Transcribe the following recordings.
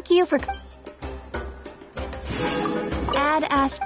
Thank you for... Add Ash...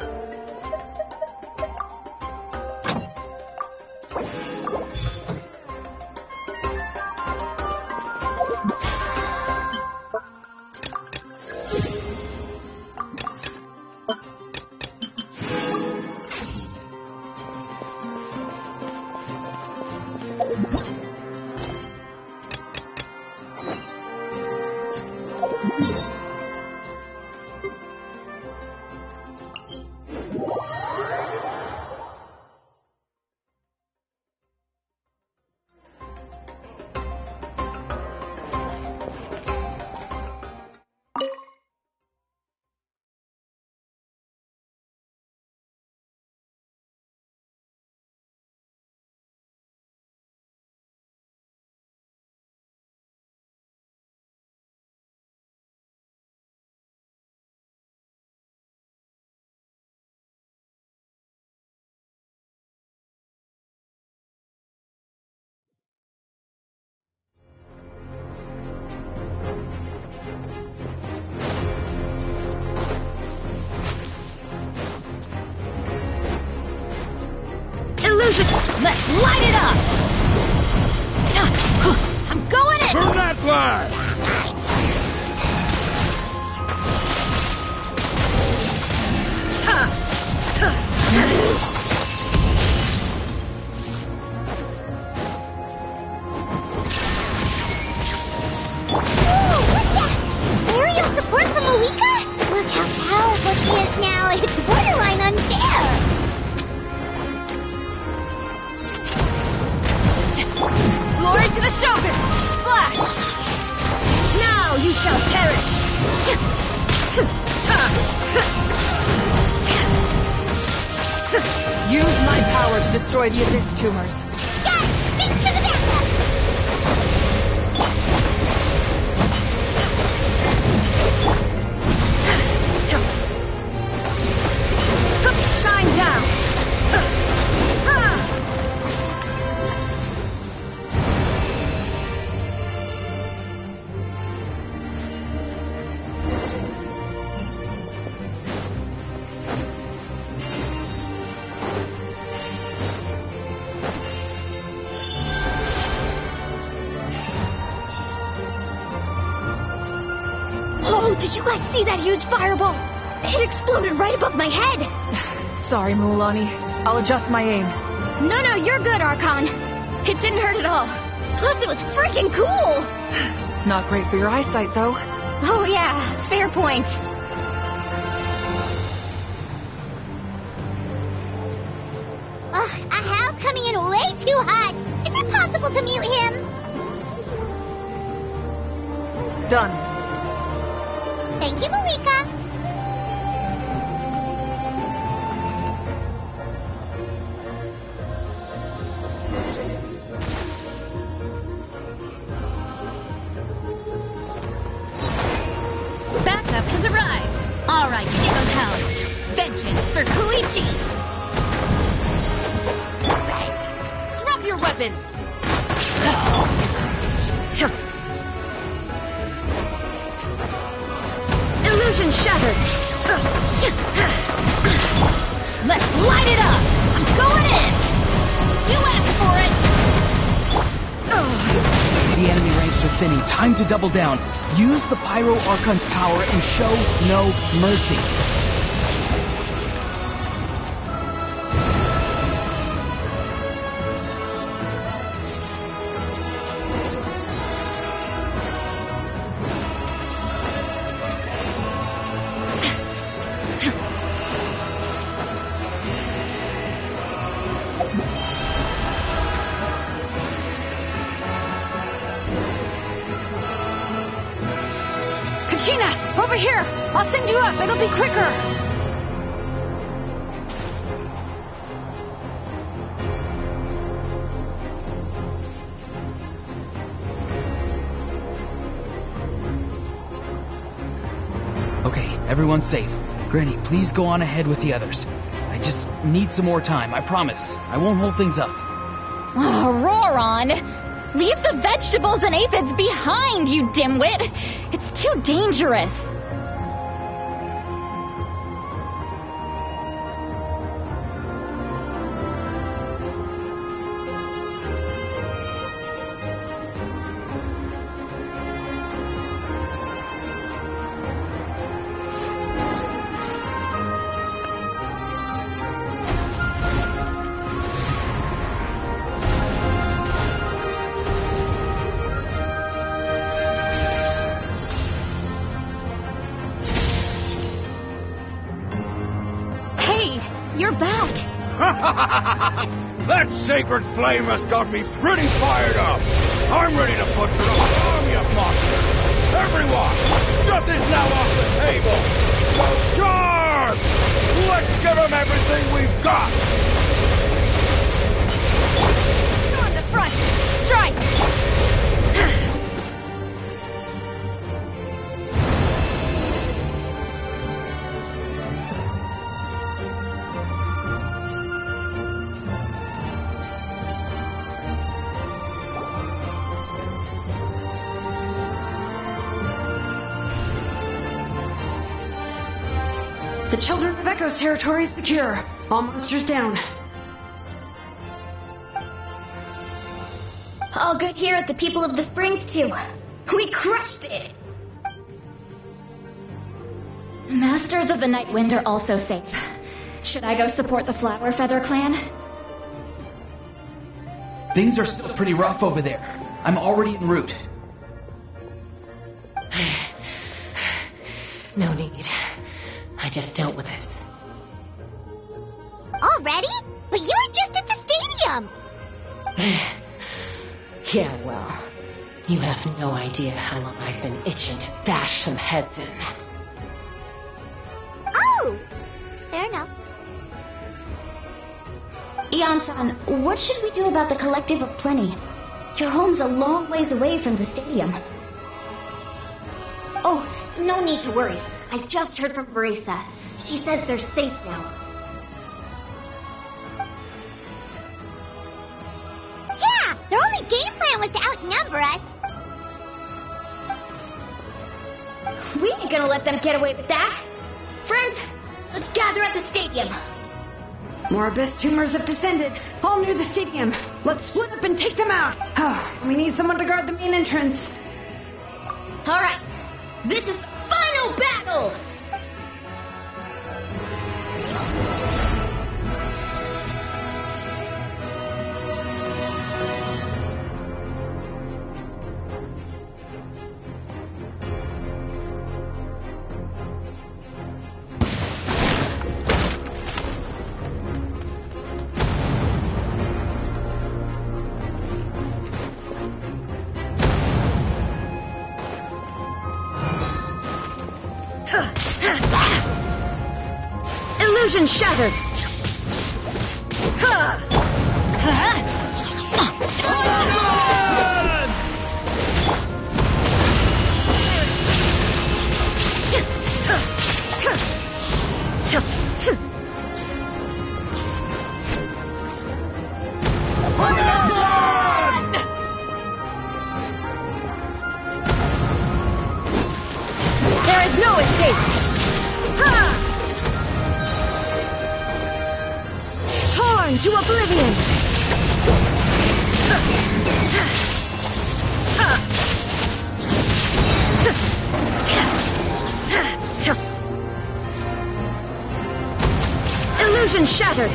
Let's light it up! I'm going in! Burn that flag! Aerial support from Malika? Look how powerful she is now. It's borderline unfair. Glory to the Shogun! Flash! Now you shall perish! Use my power to destroy the abyss tumors. Got it! Thanks for the backup! Shine down! Did you guys see that huge fireball? It exploded right above my head. Sorry, Mulan. I'll adjust my aim. No, you're good, Archon. It didn't hurt at all. Plus, it was freaking cool. Not great for your eyesight, though. Oh, yeah. Fair point. Ugh, Ahal's coming in way too hot. Is it possible to mute him? Done. Thank you, Malika. Backup has arrived. All right, Demon House. Vengeance for Koichi. Drop your weapons. Illusion shattered. Let's light it up. I'm going in. You asked for it. The enemy ranks are thinning. Time to double down. Use the Pyro Archon's power and show no mercy. Over here! I'll send you up. It'll be quicker. Okay, everyone's safe. Granny, please go on ahead with the others. I just need some more time, I promise. I won't hold things up. Oh, Roron! Leave the vegetables and aphids behind, you dimwit! It's too dangerous. sacred flame has got me pretty fired up. I'm ready to butcher a army of monsters. Everyone, stuff is now off the table. So charge! Let's give them everything we've got. On the front! Strike! The Children of Echo's territory is secure. All monsters down. All good here at the People of the Springs, too. We crushed it! Masters of the Night Wind are also safe. Should I go support the Flower Feather clan? Things are still pretty rough over there. I'm already en route. No need. I just dealt with it. Already? But you were just at the stadium! Yeah, well, you have no idea how long I've been itching to bash some heads in. Oh! Fair enough. Eon-san, what should we do about the Collective of Plenty? Your home's a long ways away from the stadium. Oh, no need to worry. I just heard from Veresa. She says they're safe now. Yeah! Their only game plan was to outnumber us. We ain't gonna let them get away with that. Friends, let's gather at the stadium. More abyss tumors have descended, all near the stadium. Let's split up and take them out. Oh, we need someone to guard the main entrance. All right, this is the final battle! Illusion shattered! There is no escape! Torn to oblivion! Illusion shattered!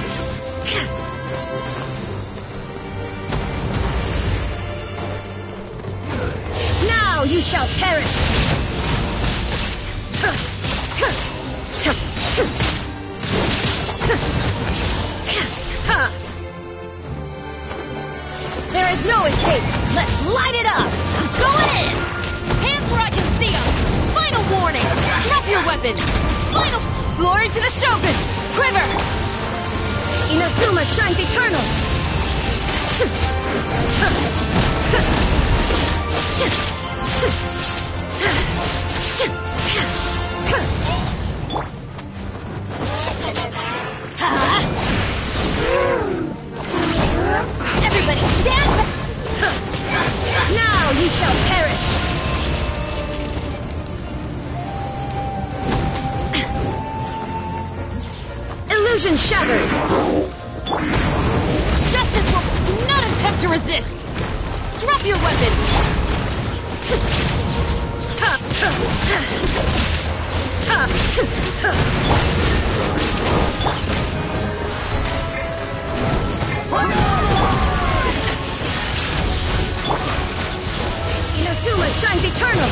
Now you shall perish! There is no escape! Let's light it up! I'm going in! Hands where I can see them! Final warning! Drop your weapons! Final glory to the Shogun! Quiver! Inazuma shines eternal! Everybody stand back! Now you shall perish! Illusion shattered! Justice will do not attempt to resist! Drop your weapon! Inazuma shines eternal!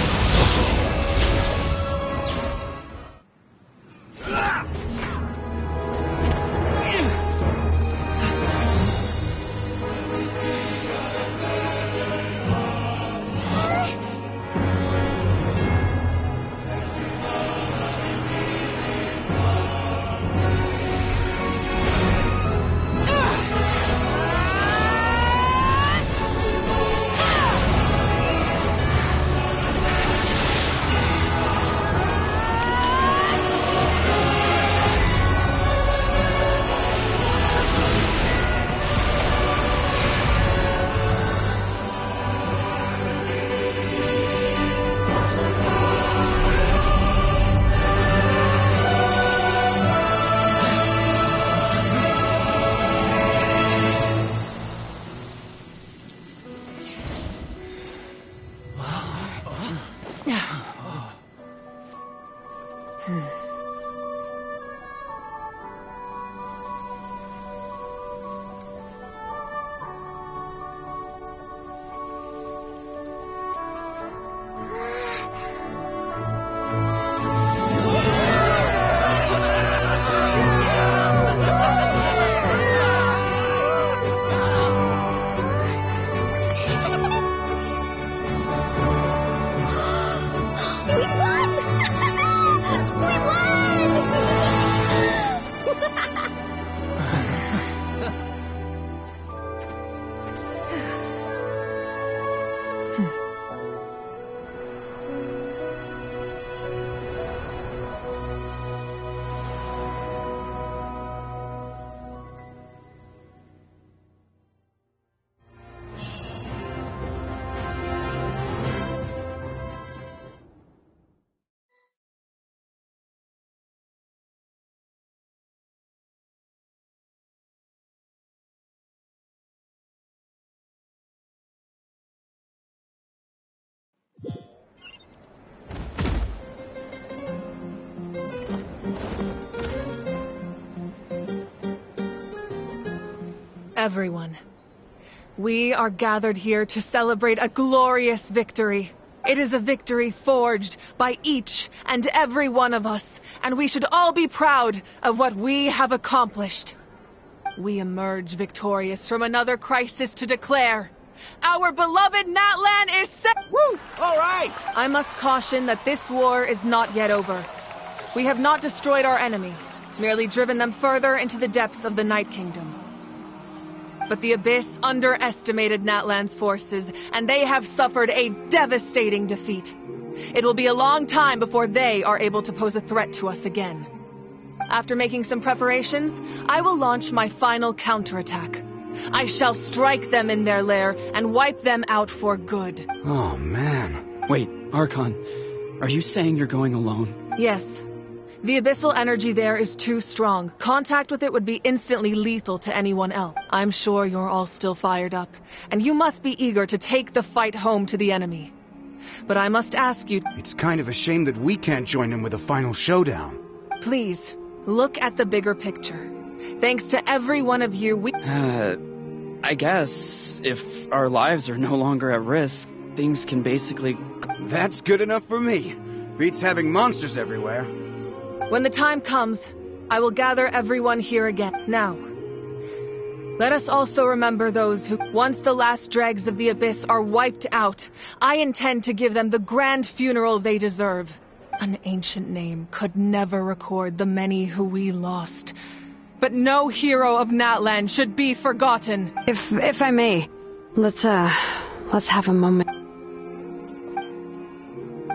Everyone, we are gathered here to celebrate a glorious victory. It is a victory forged by each and every one of us, and we should all be proud of what we have accomplished. We emerge victorious from another crisis to declare, our beloved Natlan is set. Woo! All right! I must caution that this war is not yet over. We have not destroyed our enemy, merely driven them further into the depths of the Night Kingdom. But the Abyss underestimated Natlan's forces, and they have suffered a devastating defeat. It will be a long time before they are able to pose a threat to us again. After making some preparations, I will launch my final counterattack. I shall strike them in their lair and wipe them out for good. Oh, man. Wait, Archon, are you saying you're going alone? Yes. The abyssal energy there is too strong. Contact with it would be instantly lethal to anyone else. I'm sure you're all still fired up, and you must be eager to take the fight home to the enemy. But I must ask you... It's kind of a shame that we can't join in with a final showdown. Please, look at the bigger picture. Thanks to every one of you, we... I guess if our lives are no longer at risk, things can basically... That's good enough for me. Beats having monsters everywhere. When the time comes, I will gather everyone here again. Now, let us also remember those who, once the last dregs of the Abyss are wiped out, I intend to give them the grand funeral they deserve. An ancient name could never record the many who we lost. But no hero of Natlan should be forgotten. If I may, let's have a moment.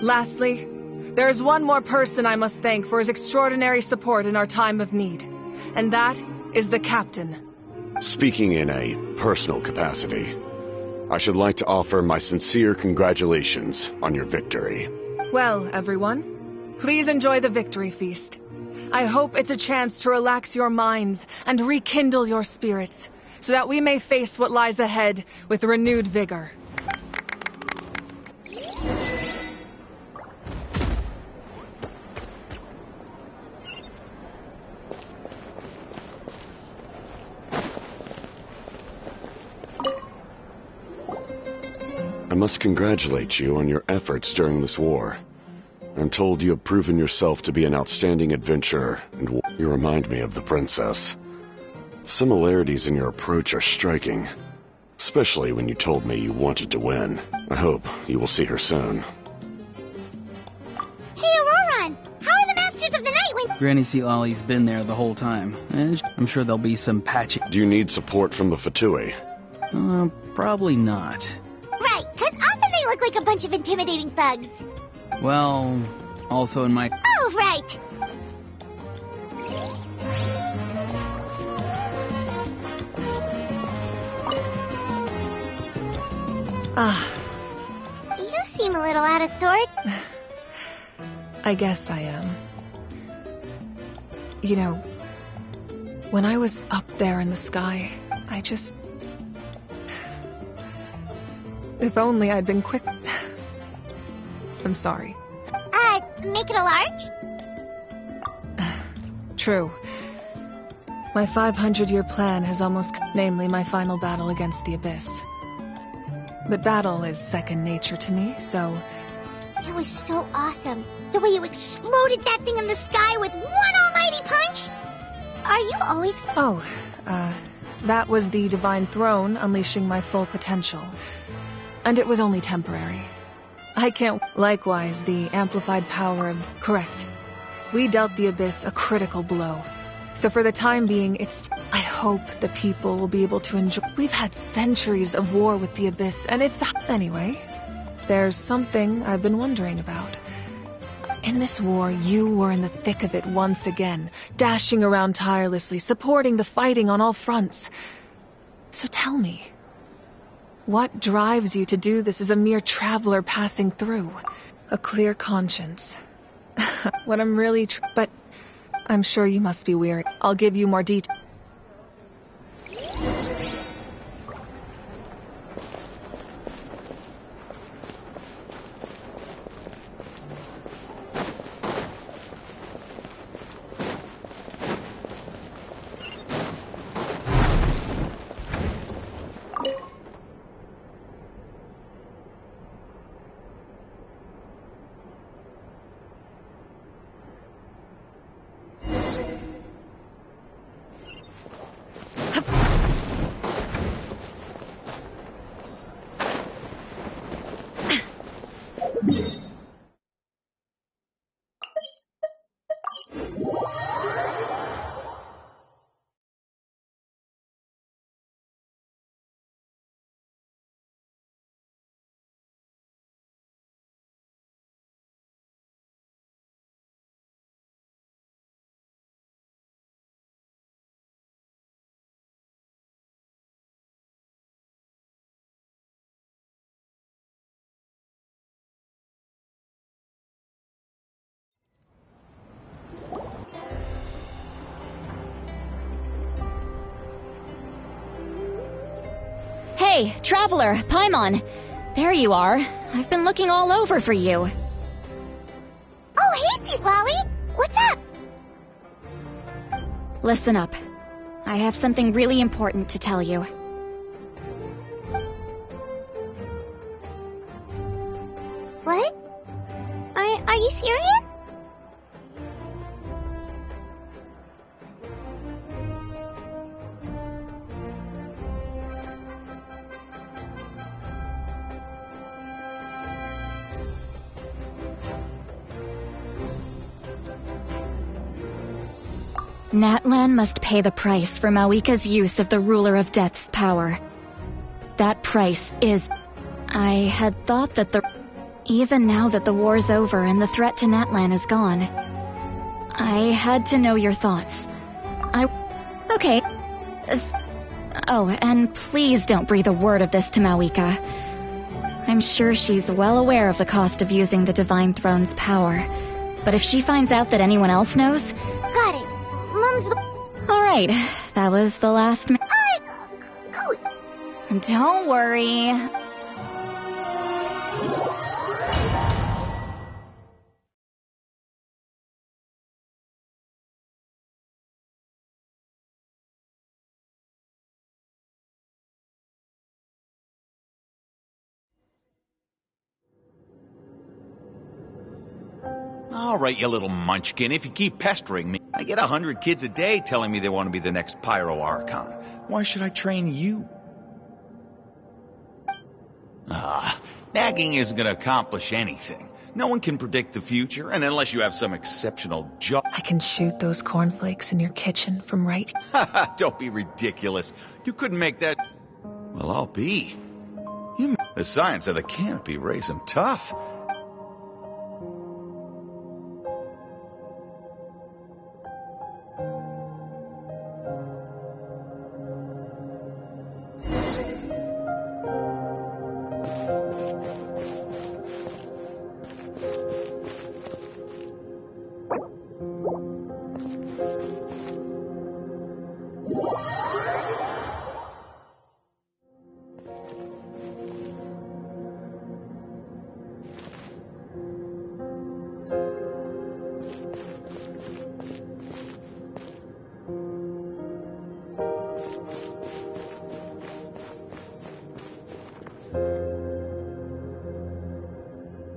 Lastly, there is one more person I must thank for his extraordinary support in our time of need, and that is the captain. Speaking in a personal capacity, I should like to offer my sincere congratulations on your victory. Well, everyone, please enjoy the victory feast. I hope it's a chance to relax your minds and rekindle your spirits, so that we may face what lies ahead with renewed vigor. I must congratulate you on your efforts during this war. I'm told you have proven yourself to be an outstanding adventurer, and you remind me of the princess. Similarities in your approach are striking, especially when you told me you wanted to win. I hope you will see her soon. Hey, Auroran! How are the Masters of the Night when... Granny Sealali's been there the whole time, and I'm sure there'll be some patching. Do you need support from the Fatui? Probably not. Right, because often they look like a bunch of intimidating thugs. Well, also in my... Oh, right! You seem a little out of sorts. I guess I am. You know, when I was up there in the sky, I just... If only I'd been quick... I'm sorry. Make it a large? True. My 500-year plan has almost... Namely, my final battle against the Abyss. But battle is second nature to me, so... It was so awesome. The way you exploded that thing in the sky with one almighty punch. Are you always... Oh, that was the Divine Throne unleashing my full potential. And it was only temporary. I can't... Likewise, the amplified power of... Correct. We dealt the Abyss a critical blow. So for the time being, it's... I hope the people will be able to enjoy... We've had centuries of war with the Abyss, and it's... Anyway, There's something I've been wondering about. In this war, you were in the thick of it once again, dashing around tirelessly, supporting the fighting on all fronts. So tell me, what drives you to do this as a mere traveler passing through? A clear conscience. What I'm really but I'm sure you must be weary. I'll give you more detail. Hey, Traveler, Paimon. There you are. I've been looking all over for you. Oh, hey, Pete Lolly. What's up? Listen up. I have something really important to tell you. What? Are you serious? Natlan must pay the price for Mawika's use of the Ruler of Death's power. That price is... I had thought that even now that the war's over and the threat to Natlan is gone, I had to know your thoughts. Okay. Oh, and please don't breathe a word of this to Mawika. I'm sure she's well aware of the cost of using the Divine Throne's power. But if she finds out that anyone else knows... Got it. Mom's Alright, that was the last... Go. Don't worry. All right, you little munchkin, if you keep pestering me. I get 100 kids a day telling me they want to be the next Pyro Archon. Why should I train you? Nagging isn't going to accomplish anything. No one can predict the future, and unless you have some exceptional job... I can shoot those cornflakes in your kitchen from right... Don't be ridiculous. You couldn't make that... Well, I'll be. The science of the canopy raised them tough.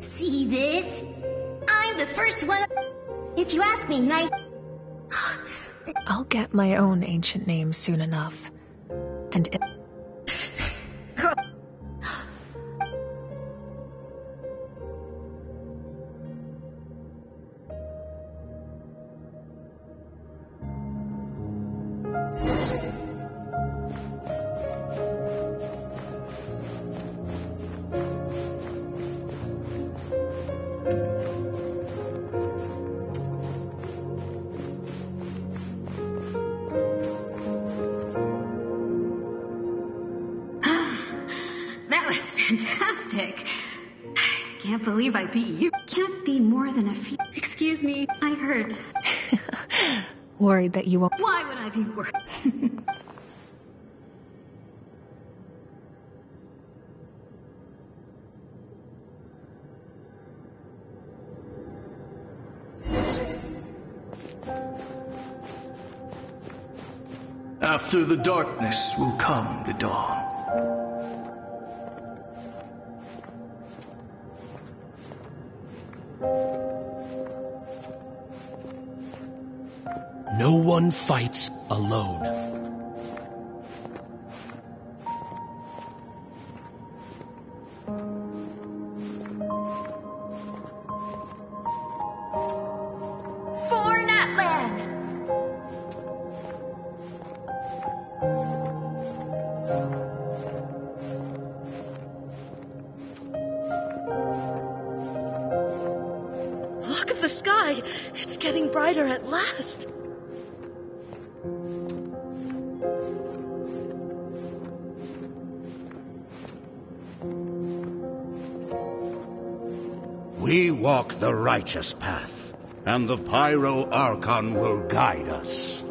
See this? I'm the first one. If you ask me nice... I'll get my own ancient name soon enough. And can't believe I beat you. Can't be more than a few. Excuse me, I hurt. Worried that you won't. Why would I be worried? After the darkness will come the dawn. No one fights alone. For Natlan! Look at the sky! It's getting brighter at last! We walk the righteous path, and the Pyro Archon will guide us.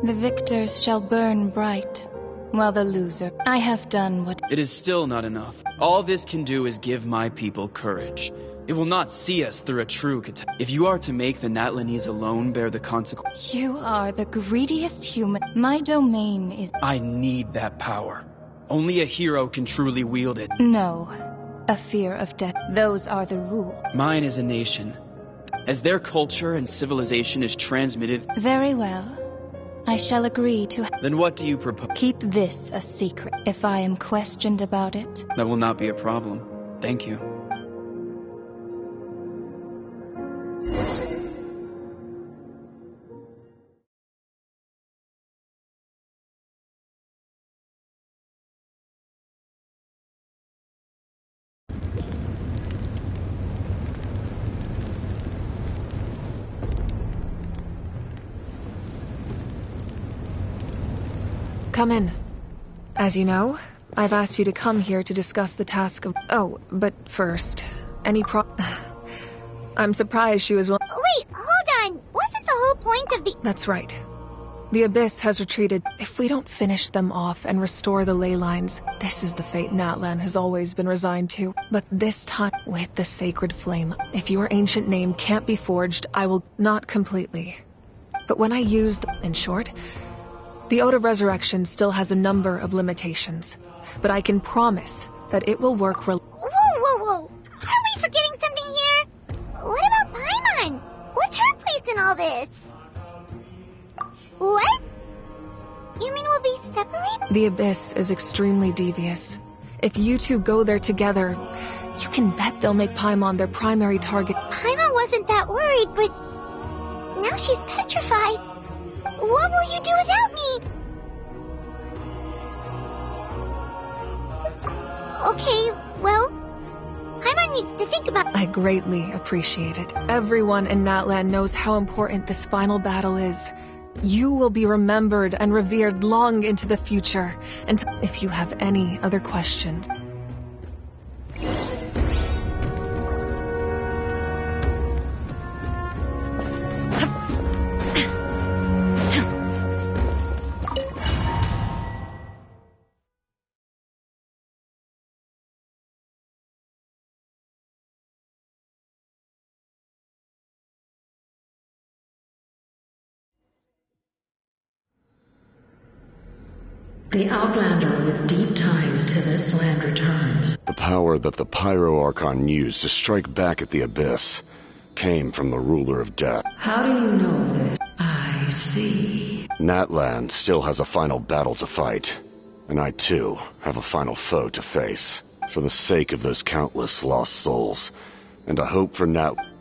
The victors shall burn bright, while the loser... I have done what... It is still not enough. All this can do is give my people courage. It will not see us through a true catastrophe. If you are to make the Natlanese alone bear the consequence... You are the greediest human. My domain is... I need that power. Only a hero can truly wield it. No. A fear of death. Those are the rules. Mine is a nation. As their culture and civilization is transmitted... Very well. I shall agree to... Then what do you propose? Keep this a secret. If I am questioned about it... That will not be a problem. Thank you. Come in. As you know, I've asked you to come here to discuss the task of... Oh, but first, I'm surprised she was willing... Wait, hold on. Wasn't the whole point of the... That's right. The Abyss has retreated. If we don't finish them off and restore the ley lines, this is the fate Natlan has always been resigned to. But this time, with the sacred flame, if your ancient name can't be forged, I will... Not completely. But when I use in short... The Ode of Resurrection still has a number of limitations, but I can promise that it will work Whoa! Are we forgetting something here? What about Paimon? What's her place in all this? What? You mean we'll be separated? The Abyss is extremely devious. If you two go there together, you can bet they'll make Paimon their primary target. Paimon wasn't that worried, but now she's petrified. What will you do without me? Okay, well, Paimon needs to think about... I greatly appreciate it. Everyone in Natlan knows how important this final battle is. You will be remembered and revered long into the future. And if you have any other questions... The Outlander with deep ties to this land returns. The power that the Pyro Archon used to strike back at the Abyss came from the Ruler of Death. How do you know this? I see. Natlan still has a final battle to fight, and I too have a final foe to face. For the sake of those countless lost souls, and a hope for Natlan.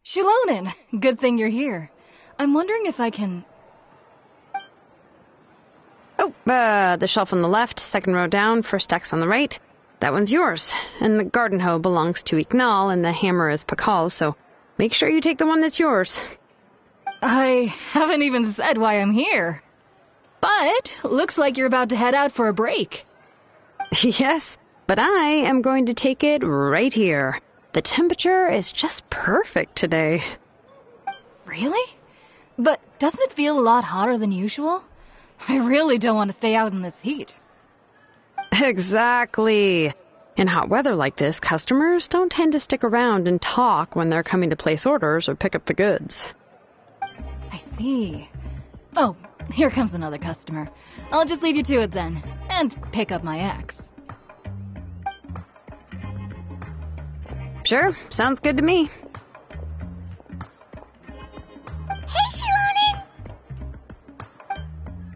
Shilonin, good thing you're here. I'm wondering if I can... Oh, the shelf on the left, second row down, first stacks on the right. That one's yours. And the garden hoe belongs to Iknal, and the hammer is Pakal's, so make sure you take the one that's yours. I haven't even said why I'm here. But, looks like you're about to head out for a break. Yes, but I am going to take it right here. The temperature is just perfect today. Really? But doesn't it feel a lot hotter than usual? I really don't want to stay out in this heat. Exactly. In hot weather like this, customers don't tend to stick around and talk when they're coming to place orders or pick up the goods. I see. Oh, here comes another customer. I'll just leave you to it then, and pick up my axe. Sure, sounds good to me. Hey, Shilonin!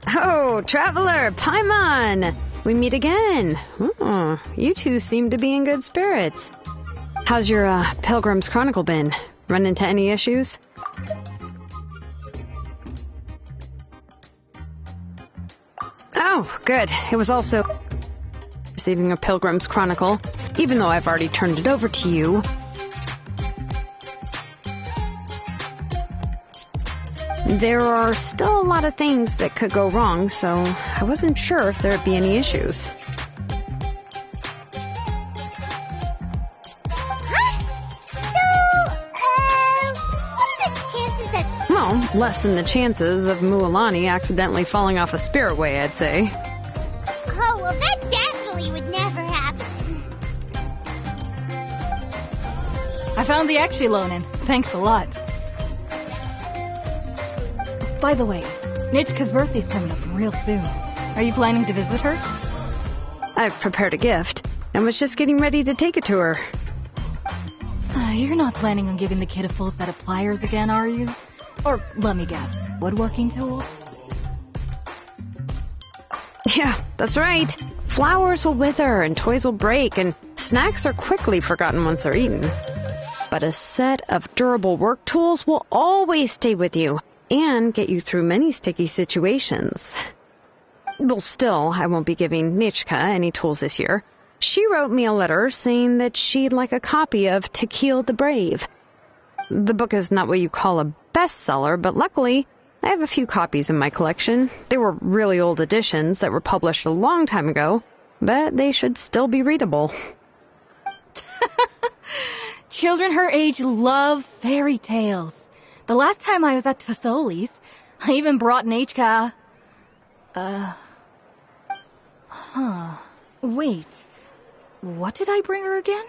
Oh, Traveler, Paimon! We meet again. Oh, you two seem to be in good spirits. How's your Pilgrim's Chronicle been? Run into any issues? Oh, good. It was also receiving a Pilgrim's Chronicle, even though I've already turned it over to you. There are still a lot of things that could go wrong, so I wasn't sure if there'd be any issues. Well, less than the chances of Mualani accidentally falling off a spiritway, I'd say. Oh, well, that definitely would never happen. I found the Exhilonin. Thanks a lot. By the way, Nitchka's birthday's coming up real soon. Are you planning to visit her? I've prepared a gift, and was just getting ready to take it to her. You're not planning on giving the kid a full set of pliers again, are you? Or, let me guess, woodworking tool? Yeah, that's right. Flowers will wither, and toys will break, and snacks are quickly forgotten once they're eaten. But a set of durable work tools will always stay with you, and get you through many sticky situations. Well, still, I won't be giving Nitchka any tools this year. She wrote me a letter saying that she'd like a copy of To Kill the Brave. The book is not what you call a bestseller, but luckily, I have a few copies in my collection. They were really old editions that were published a long time ago, but they should still be readable. Children her age love fairy tales. The last time I was at Tassoli's, I even brought Nitchka... Wait. What did I bring her again?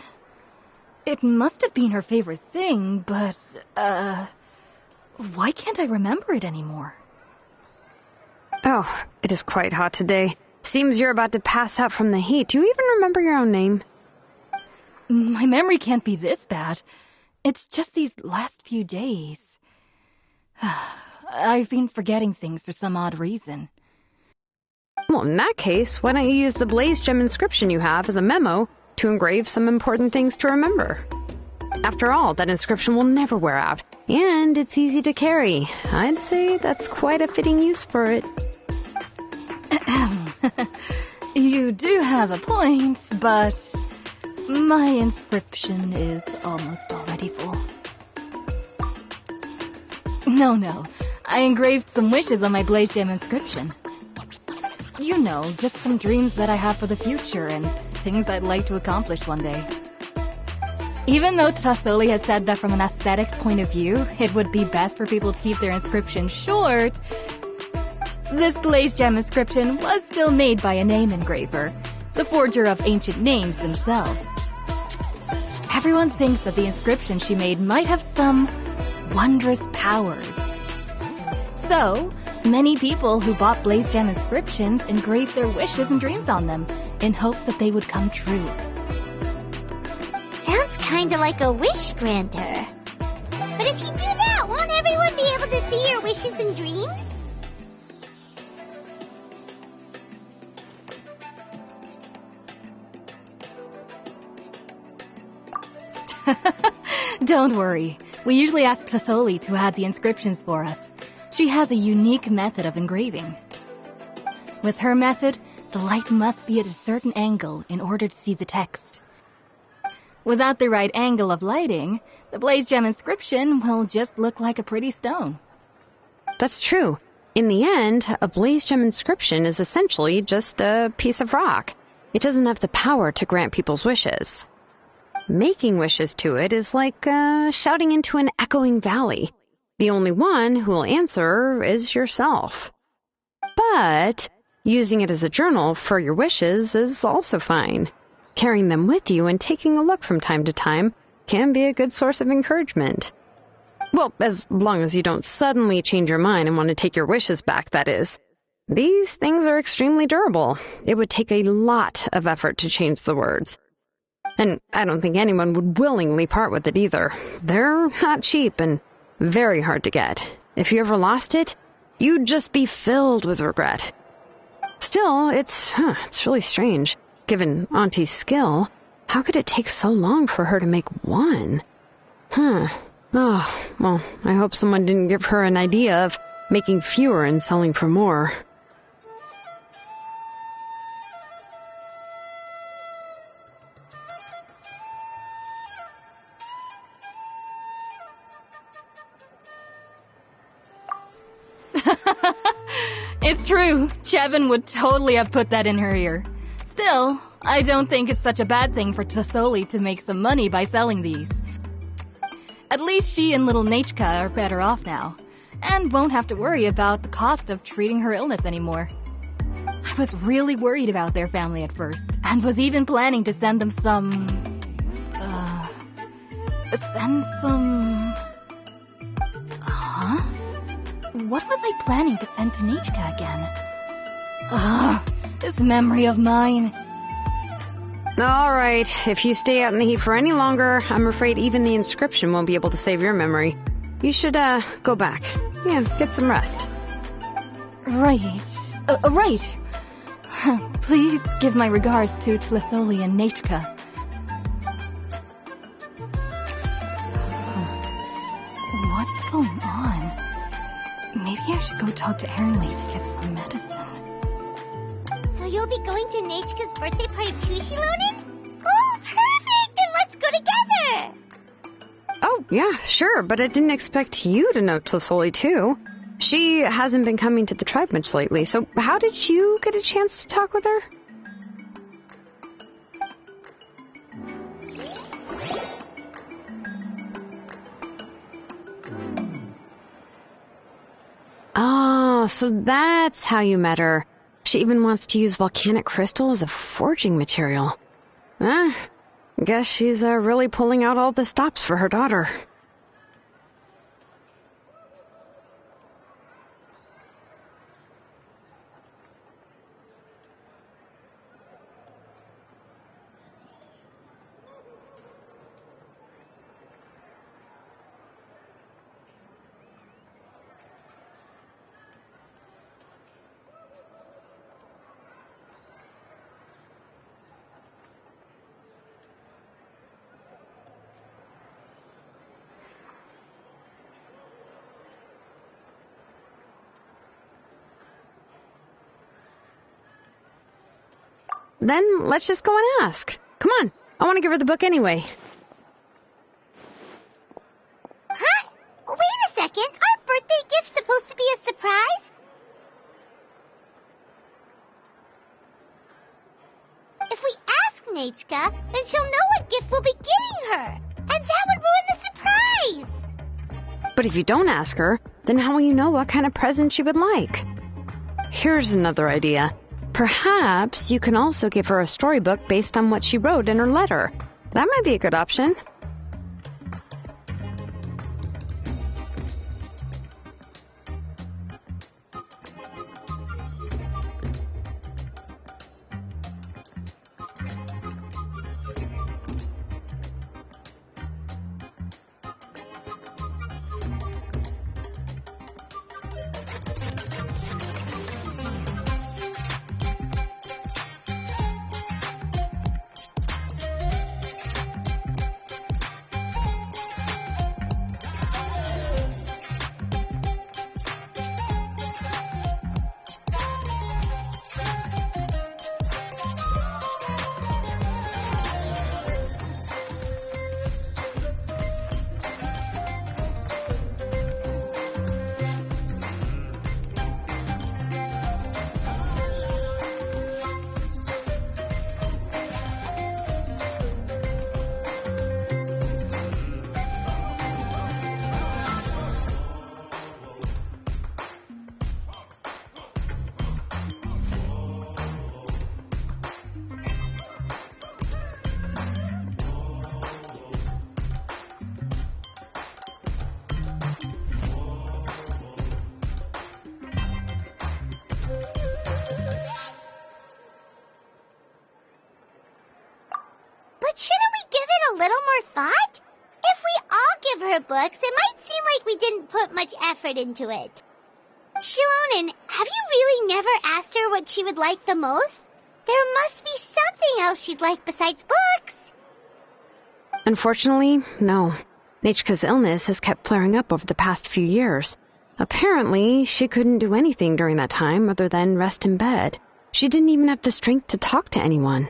It must have been her favorite thing, but, why can't I remember it anymore? Oh, it is quite hot today. Seems you're about to pass out from the heat. Do you even remember your own name? My memory can't be this bad. It's just these last few days. I've been forgetting things for some odd reason. Well, in that case, why don't you use the Blaze Gem inscription you have as a memo to engrave some important things to remember? After all, that inscription will never wear out, and it's easy to carry. I'd say that's quite a fitting use for it. You do have a point, but my inscription is almost already full. No. I engraved some wishes on my Blaze Gem inscription. You know, just some dreams that I have for the future and things I'd like to accomplish one day. Even though Tassoli has said that from an aesthetic point of view, it would be best for people to keep their inscription short, this Blaze Gem inscription was still made by a name engraver, the forger of ancient names themselves. Everyone thinks that the inscription she made might have some wondrous powers. So, many people who bought Blaze Gem inscriptions engraved their wishes and dreams on them, in hopes that they would come true. Sounds kinda like a wish granter. But if you do that, won't everyone be able to see your wishes and dreams? Don't worry. We usually ask Tassoli to add the inscriptions for us. She has a unique method of engraving. With her method, the light must be at a certain angle in order to see the text. Without the right angle of lighting, the Blaze Gem inscription will just look like a pretty stone. That's true. In the end, a Blaze Gem inscription is essentially just a piece of rock. It doesn't have the power to grant people's wishes. Making wishes to it is like shouting into an echoing valley. The only one who will answer is yourself. But using it as a journal for your wishes is also fine. Carrying them with you and taking a look from time to time can be a good source of encouragement. Well, as long as you don't suddenly change your mind and want to take your wishes back, that is. These things are extremely durable. It would take a lot of effort to change the words. And I don't think anyone would willingly part with it either. They're not cheap and very hard to get. If you ever lost it, you'd just be filled with regret. Still, it's really strange. Given Auntie's skill, how could it take so long for her to make one? Oh, well, I hope someone didn't give her an idea of making fewer and selling for more. It's true. Chevin would totally have put that in her ear. Still, I don't think it's such a bad thing for Tasoli to make some money by selling these. At least she and little Nachka are better off now, and won't have to worry about the cost of treating her illness anymore. I was really worried about their family at first, and was even planning to send them What was I planning to send to Nachka again? This memory of mine. Alright, if you stay out in the heat for any longer, I'm afraid even the inscription won't be able to save your memory. You should, go back. Yeah, get some rest. Right. Right. Please give my regards to Tlisoli and Nachka. What's going on? Maybe I should go talk to Ernley to get some medicine. So you'll be going to Nachka's birthday party too, Shilonen? Oh, perfect! Then let's go together! Oh, yeah, sure, but I didn't expect you to know Tlisoli too. She hasn't been coming to the tribe much lately, so how did you get a chance to talk with her? Oh, so that's how you met her. She even wants to use volcanic crystal as a forging material. Guess she's really pulling out all the stops for her daughter. Then let's just go and ask. Come on, I want to give her the book anyway. Huh? Wait a second, our birthday gift's supposed to be a surprise? If we ask Nachka, then she'll know what gift we'll be getting her, and that would ruin the surprise! But if you don't ask her, then how will you know what kind of present she would like? Here's another idea. Perhaps you can also give her a storybook based on what she wrote in her letter. That might be a good option. Shouldn't we give it a little more thought? If we all give her books, it might seem like we didn't put much effort into it. Shilonen, have you really never asked her what she would like the most? There must be something else she'd like besides books. Unfortunately, no. Nachka's illness has kept flaring up over the past few years. Apparently, she couldn't do anything during that time other than rest in bed. She didn't even have the strength to talk to anyone.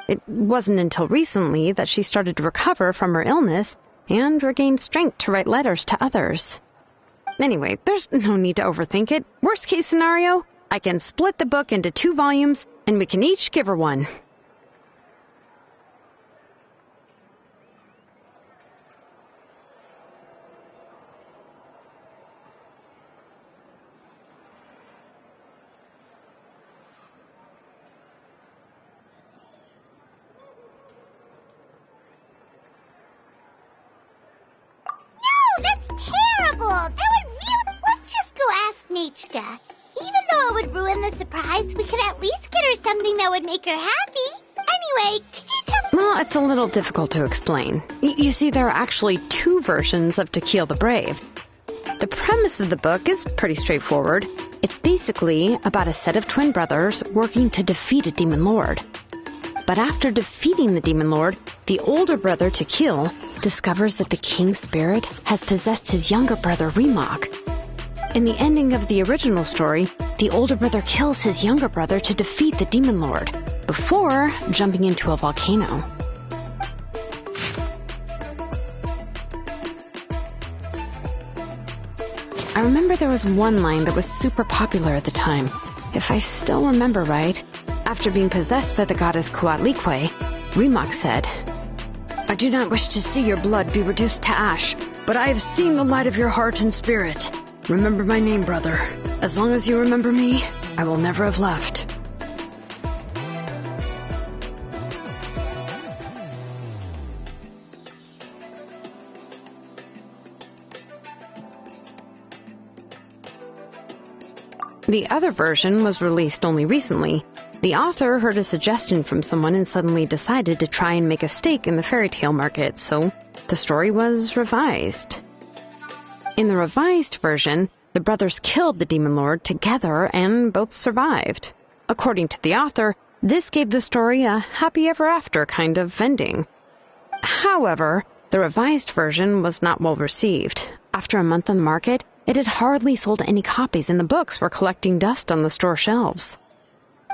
It wasn't until recently that she started to recover from her illness and regained strength to write letters to others. Anyway, there's no need to overthink it. Worst case scenario, I can split the book into 2 volumes, and we can each give her one. Let's just go ask Nechka. Even though it would ruin the surprise, we could at least get her something that would make her happy. Anyway, could you tell me... Well, it's a little difficult to explain. You see, there are actually 2 versions of To Kill the Brave. The premise of the book is pretty straightforward. It's basically about a set of twin brothers working to defeat a demon lord. But after defeating the demon lord, the older brother, To Kill, discovers that the king's spirit has possessed his younger brother, Remok. In the ending of the original story, the older brother kills his younger brother to defeat the demon lord, before jumping into a volcano. I remember there was one line that was super popular at the time. If I still remember right, after being possessed by the goddess Coatlicue, Remok said, "I do not wish to see your blood be reduced to ash, but I have seen the light of your heart and spirit. Remember my name, brother. As long as you remember me, I will never have left." The other version was released only recently. The author heard a suggestion from someone and suddenly decided to try and make a stake in the fairy tale market, so the story was revised. In the revised version, the brothers killed the demon lord together and both survived. According to the author, this gave the story a happy ever after kind of ending. However, the revised version was not well received. After a month on the market, it had hardly sold any copies and the books were collecting dust on the store shelves.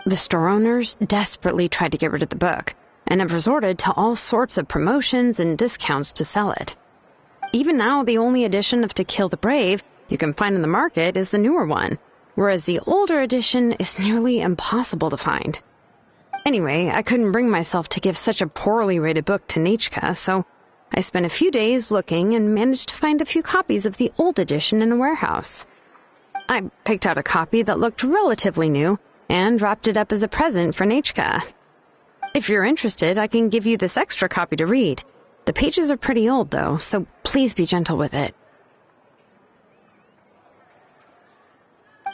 The store owners desperately tried to get rid of the book and have resorted to all sorts of promotions and discounts to sell it. Even now, the only edition of To Kill the Brave you can find in the market is the newer one, whereas the older edition is nearly impossible to find. Anyway, I couldn't bring myself to give such a poorly rated book to Nechka, so I spent a few days looking and managed to find a few copies of the old edition in a warehouse. I picked out a copy that looked relatively new and wrapped it up as a present for Nechka. If you're interested, I can give you this extra copy to read. The pages are pretty old, though, so please be gentle with it.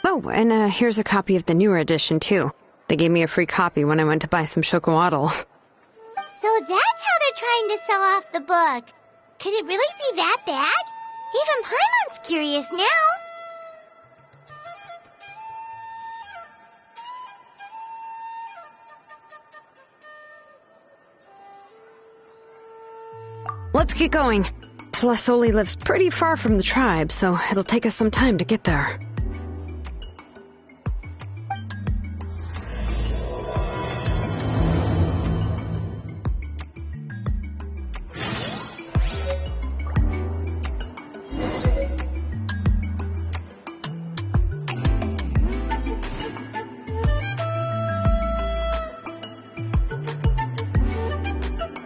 Oh, and here's a copy of the newer edition, too. They gave me a free copy when I went to buy some chocolatl. So that's how they're trying to sell off the book. Could it really be that bad? Even Paimon's curious now. Let's get going. Telesoli lives pretty far from the tribe, so it'll take us some time to get there.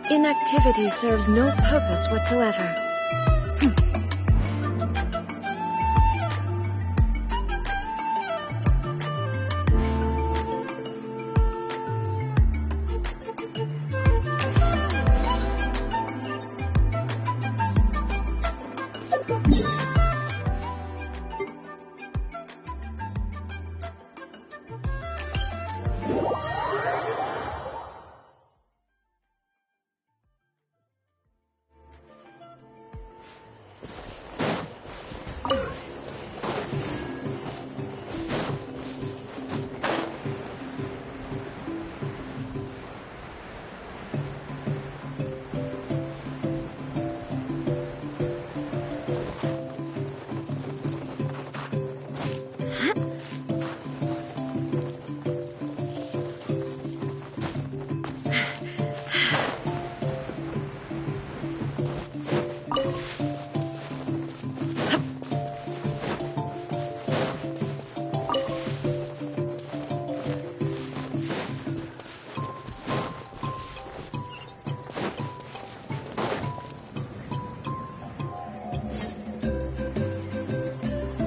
Inactivity serves no purpose whatsoever.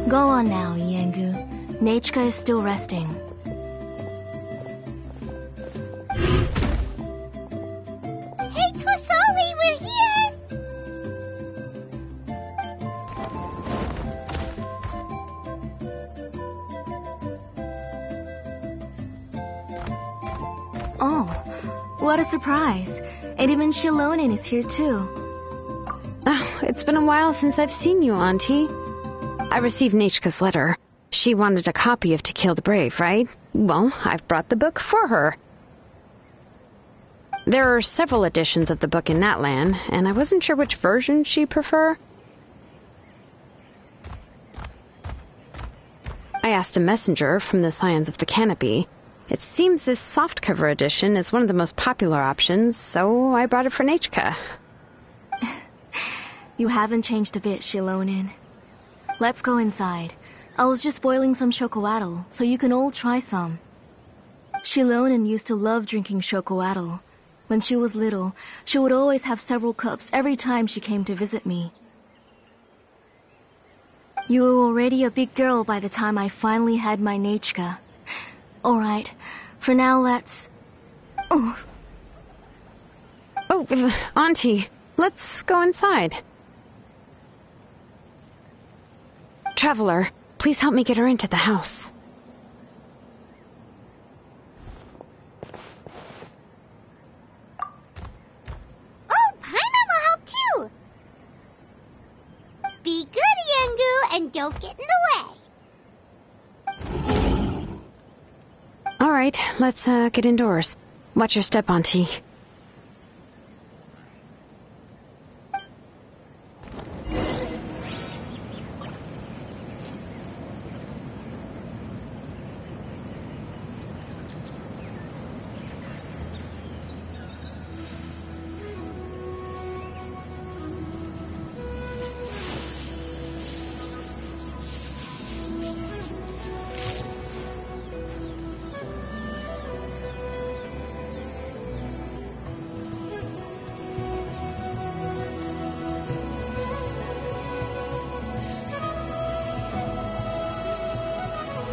Go on now, Yengu. Nachka is still resting. Hey, Twasoli, we're here! Oh, what a surprise. And even Shilonin is here too. Oh, it's been a while since I've seen you, Auntie. I received Nachka's letter. She wanted a copy of To Kill the Brave, right? Well, I've brought the book for her. There are several editions of the book in Natlan, and I wasn't sure which version she'd prefer. I asked a messenger from the Scions of the Canopy. It seems this softcover edition is one of the most popular options, so I brought it for Nachka. You haven't changed a bit, Shilonin. Let's go inside. I was just boiling some chocoatl, so you can all try some. Shilonin used to love drinking chocoatl. When she was little, she would always have several cups every time she came to visit me. You were already a big girl by the time I finally had my Nachka. Alright, for now let's... Oh, Auntie, let's go inside. Traveler, please help me get her into the house. Oh, Paimon will help too! Be good, Yengu, and don't get in the way. All right, let's get indoors. Watch your step, Auntie.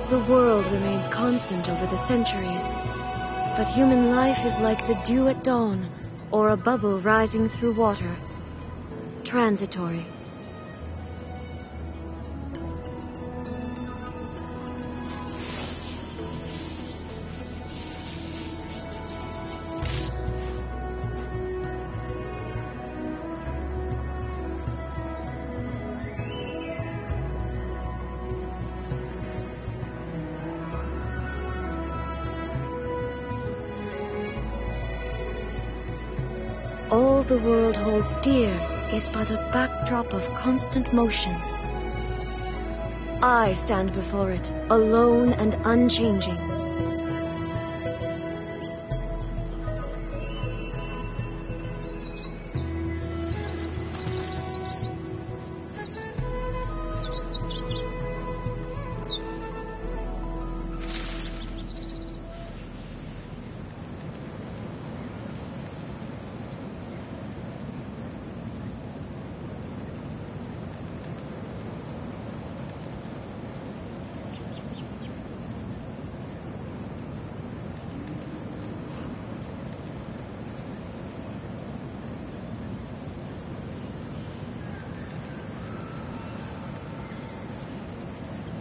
The world remains constant over the centuries, but human life is like the dew at dawn, or a bubble rising through water. Transitory. All the world holds dear is but a backdrop of constant motion. I stand before it, alone and unchanging.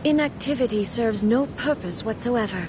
Inactivity serves no purpose whatsoever.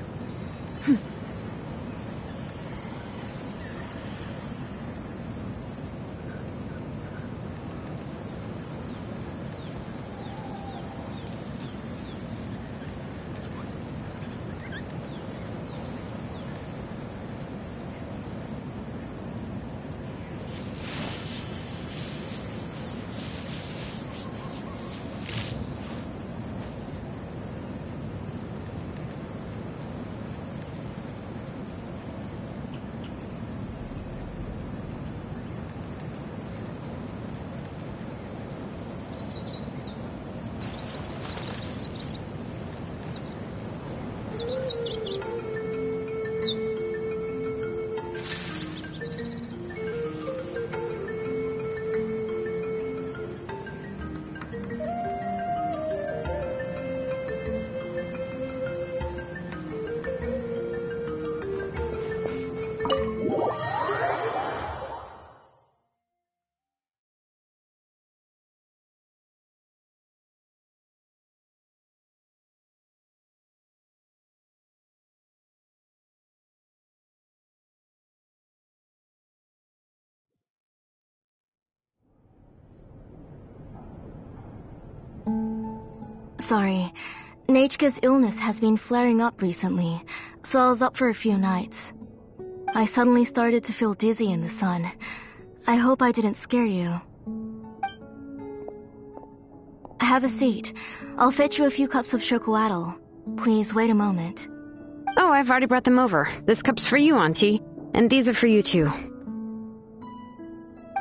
Sorry. Nechka's illness has been flaring up recently, so I was up for a few nights. I suddenly started to feel dizzy in the sun. I hope I didn't scare you. Have a seat. I'll fetch you a few cups of chocolatl. Please wait a moment. Oh, I've already brought them over. This cup's for you, Auntie. And these are for you, too.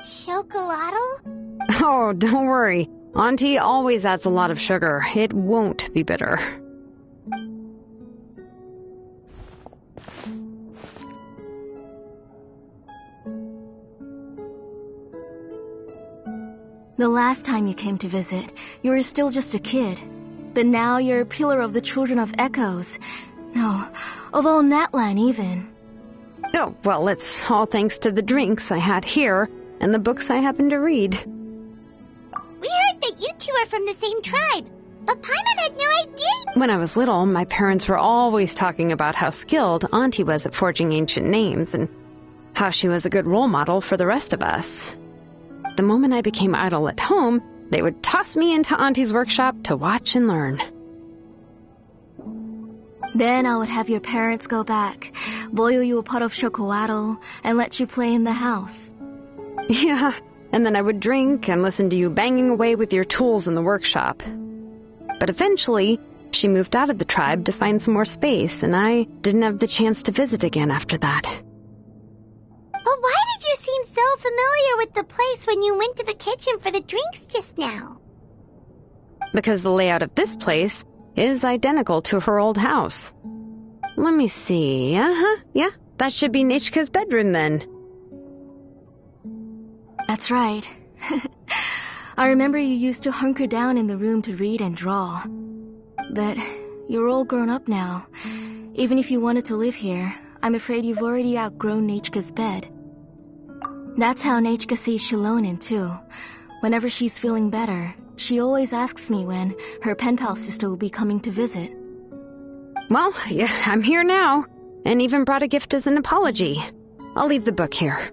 Chocolatl? Oh, don't worry. Auntie always adds a lot of sugar. It won't be bitter. The last time you came to visit, you were still just a kid. But now you're a pillar of the Children of Echoes. No, of all Natlan even. Oh, well, it's all thanks to the drinks I had here and the books I happened to read. We heard that you two are from the same tribe, but Paimon had no idea. When I was little, my parents were always talking about how skilled Auntie was at forging ancient names and how she was a good role model for the rest of us. The moment I became idle at home, they would toss me into Auntie's workshop to watch and learn. Then I would have your parents go back, boil you a pot of chocolatl, and let you play in the house. Yeah, and then I would drink and listen to you banging away with your tools in the workshop. But eventually, she moved out of the tribe to find some more space, and I didn't have the chance to visit again after that. But why did you seem so familiar with the place when you went to the kitchen for the drinks just now? Because the layout of this place is identical to her old house. Let me see. Yeah, that should be Nechka's bedroom then. That's right. I remember you used to hunker down in the room to read and draw. But you're all grown up now. Even if you wanted to live here, I'm afraid you've already outgrown Nechka's bed. That's how Nechka sees Shilonen too. Whenever she's feeling better, she always asks me when her pen pal sister will be coming to visit. Well, yeah, I'm here now, and even brought a gift as an apology. I'll leave the book here.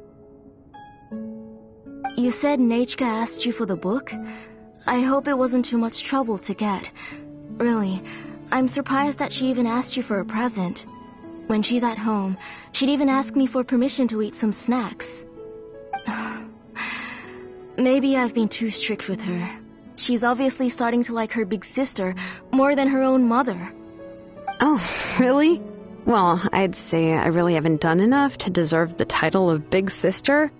You said Nechka asked you for the book? I hope it wasn't too much trouble to get. Really, I'm surprised that she even asked you for a present. When she's at home, she'd even ask me for permission to eat some snacks. Maybe I've been too strict with her. She's obviously starting to like her big sister more than her own mother. Oh, really? Well, I'd say I really haven't done enough to deserve the title of big sister.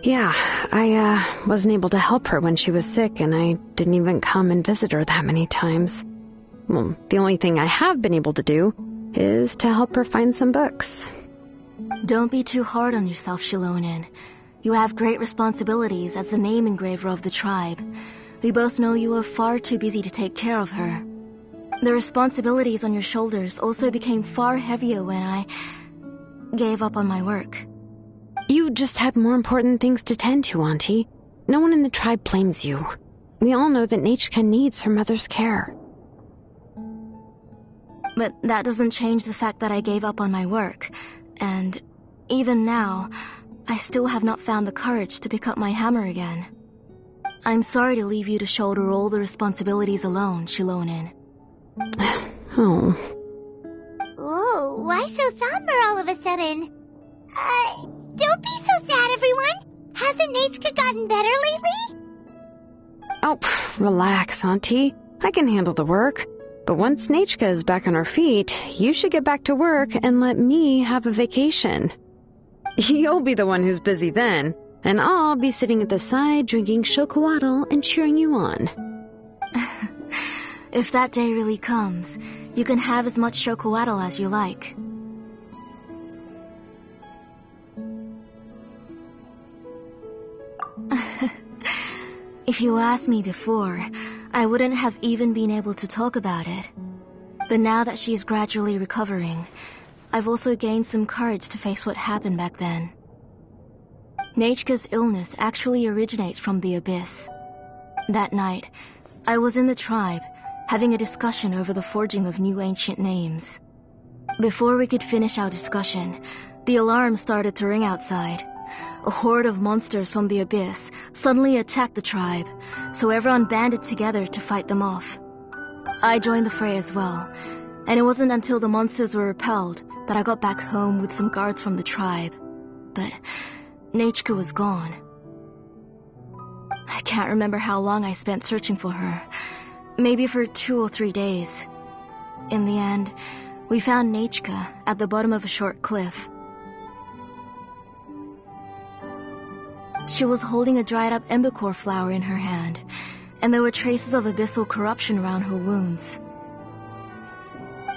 Yeah, I wasn't able to help her when she was sick, and I didn't even come and visit her that many times. Well, the only thing I have been able to do is to help her find some books. Don't be too hard on yourself, Shilonen. You have great responsibilities as the name engraver of the tribe. We both know you are far too busy to take care of her. The responsibilities on your shoulders also became far heavier when I gave up on my work. You just had more important things to tend to, Auntie. No one in the tribe blames you. We all know that Nechka needs her mother's care. But that doesn't change the fact that I gave up on my work. And even now, I still have not found the courage to pick up my hammer again. I'm sorry to leave you to shoulder all the responsibilities alone, Shilonen. Oh. Ooh, why so somber all of a sudden? Don't be so sad, everyone. Hasn't Nechka gotten better lately? Oh, relax, Auntie. I can handle the work. But once Nechka is back on her feet, you should get back to work and let me have a vacation. You'll be the one who's busy then, and I'll be sitting at the side drinking chocolatl and cheering you on. If that day really comes, you can have as much chocolatl as you like. If you asked me before, I wouldn't have even been able to talk about it. But now that she is gradually recovering, I've also gained some courage to face what happened back then. Nechka's illness actually originates from the Abyss. That night, I was in the tribe, having a discussion over the forging of new ancient names. Before we could finish our discussion, the alarm started to ring outside. A horde of monsters from the Abyss suddenly attacked the tribe, so everyone banded together to fight them off. I joined the fray as well, and it wasn't until the monsters were repelled that I got back home with some guards from the tribe. But Nechka was gone. I can't remember how long I spent searching for her. Maybe for 2 or 3 days. In the end, we found Nechka at the bottom of a short cliff. She was holding a dried-up embercore flower in her hand, and there were traces of abyssal corruption around her wounds.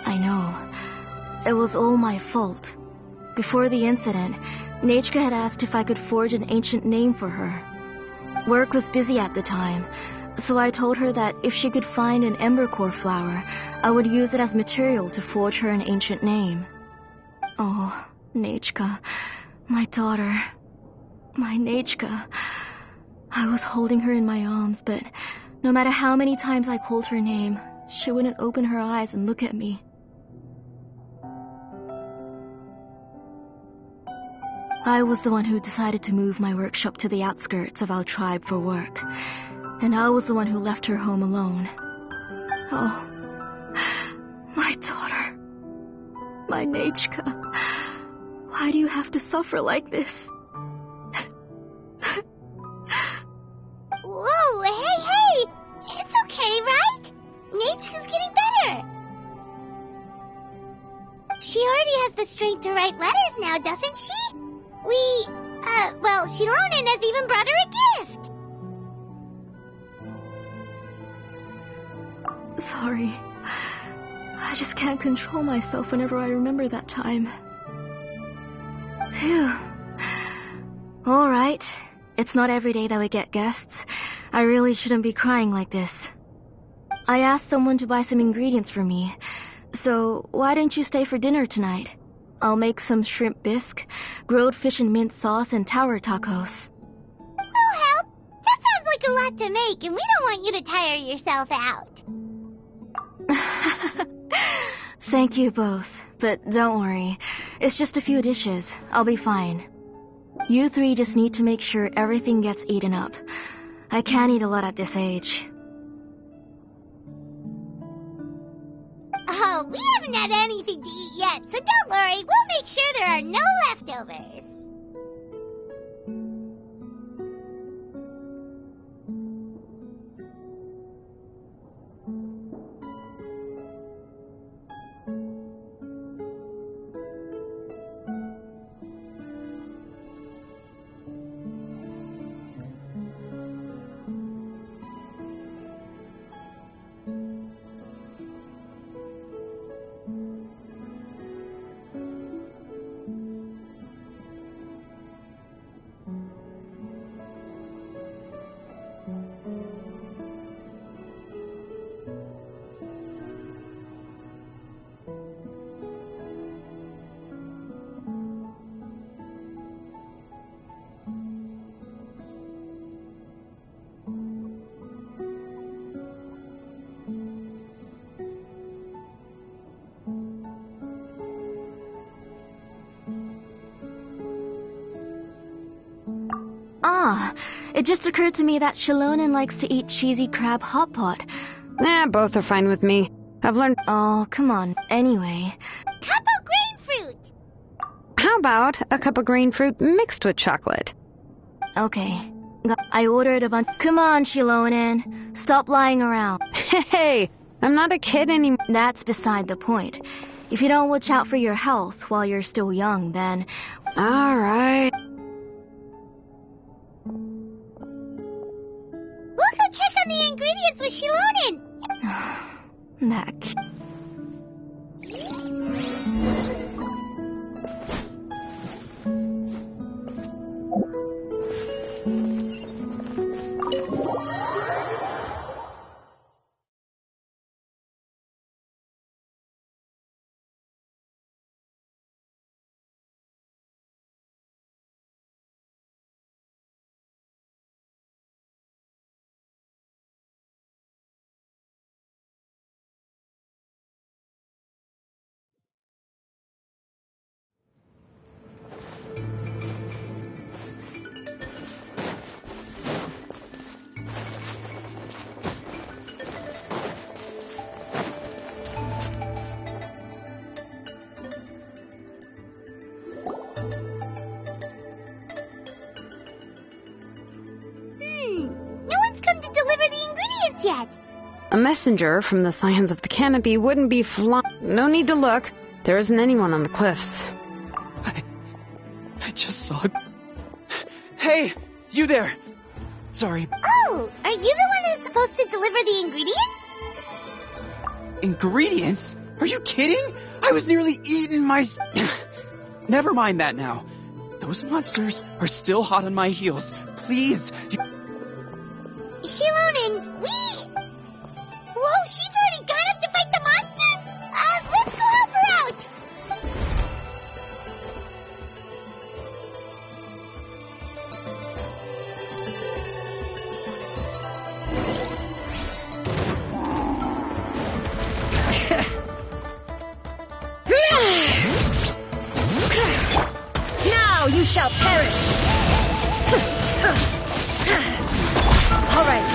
I know. It was all my fault. Before the incident, Nechka had asked if I could forge an ancient name for her. Work was busy at the time, so I told her that if she could find an embercore flower, I would use it as material to forge her an ancient name. Oh, Nechka, my daughter, my Nechka. I was holding her in my arms, but no matter how many times I called her name, she wouldn't open her eyes and look at me. I was the one who decided to move my workshop to the outskirts of our tribe for work, and I was the one who left her home alone. Oh, my daughter, my Nechka, why do you have to suffer like this? Whoa, hey! It's okay, right? Nechka's getting better. She already has the strength to write letters now, doesn't she? Shilonen has even brought her a gift. Sorry. I just can't control myself whenever I remember that time. Phew. All right. It's not every day that we get guests. I really shouldn't be crying like this. I asked someone to buy some ingredients for me. So why don't you stay for dinner tonight? I'll make some shrimp bisque, grilled fish and mint sauce, and tower tacos. We'll help. That sounds like a lot to make, and we don't want you to tire yourself out. Thank you both, but don't worry. It's just a few dishes. I'll be fine. You three just need to make sure everything gets eaten up. I can't eat a lot at this age. Oh, we haven't had anything to eat yet, so don't worry. We'll make sure there are no leftovers. It just occurred to me that Shilonen likes to eat cheesy crab hot pot. Both are fine with me. I've learned... Oh, come on. Anyway. Cup of grain fruit! How about a cup of green fruit mixed with chocolate? Okay. I ordered a bunch... Come on, Shilonen. Stop lying around. Hey, I'm not a kid anymore. That's beside the point. If you don't watch out for your health while you're still young, then... All right. We'll go check on the ingredients with Shilonen. That... A messenger from the Scions of the Canopy wouldn't be No need to look. There isn't anyone on the cliffs. I just saw it. Hey, you there! Sorry. Oh, are you the one who's supposed to deliver the ingredients? Ingredients? Are you kidding? I was nearly eating my... Never mind that now. Those monsters are still hot on my heels. Please. Shilonen, Whoa, she's already gone up to fight the monsters? Let's go help her out! Now you shall perish! All right.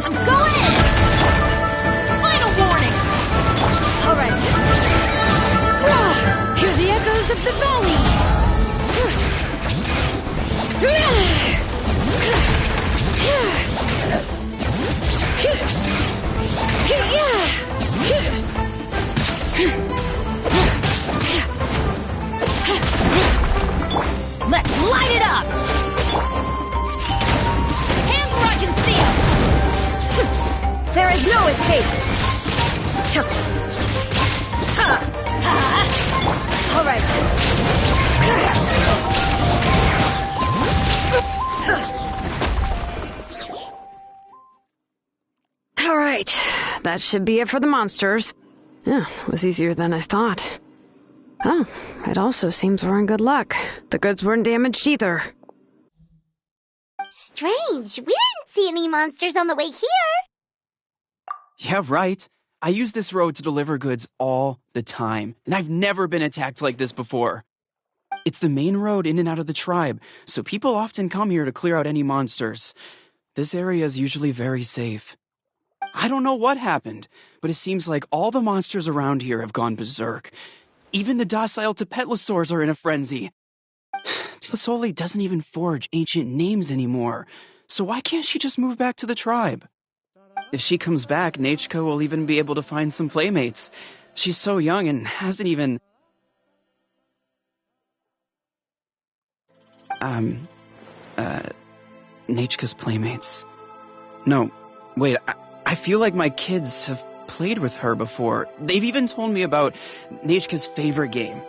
I'm going in! Final warning! All right. Hear the echoes of the valley! Let's light it up! Hands where I can see them! There is no escape! All right. All right, that should be it for the monsters. Yeah, it was easier than I thought. Oh, it also seems we're in good luck. The goods weren't damaged either. Strange. We didn't see any monsters on the way here. Yeah, right. I use this road to deliver goods all the time, and I've never been attacked like this before. It's the main road in and out of the tribe, so people often come here to clear out any monsters. This area is usually very safe. I don't know what happened, but it seems like all the monsters around here have gone berserk. Even the docile Tepetlosaurs are in a frenzy. Tlisoli doesn't even forge ancient names anymore, so why can't she just move back to the tribe? If she comes back, Nachko will even be able to find some playmates. She's so young and hasn't even... Nachka's playmates. No, wait, I feel like my kids have played with her before. They've even told me about Nachka's favorite game.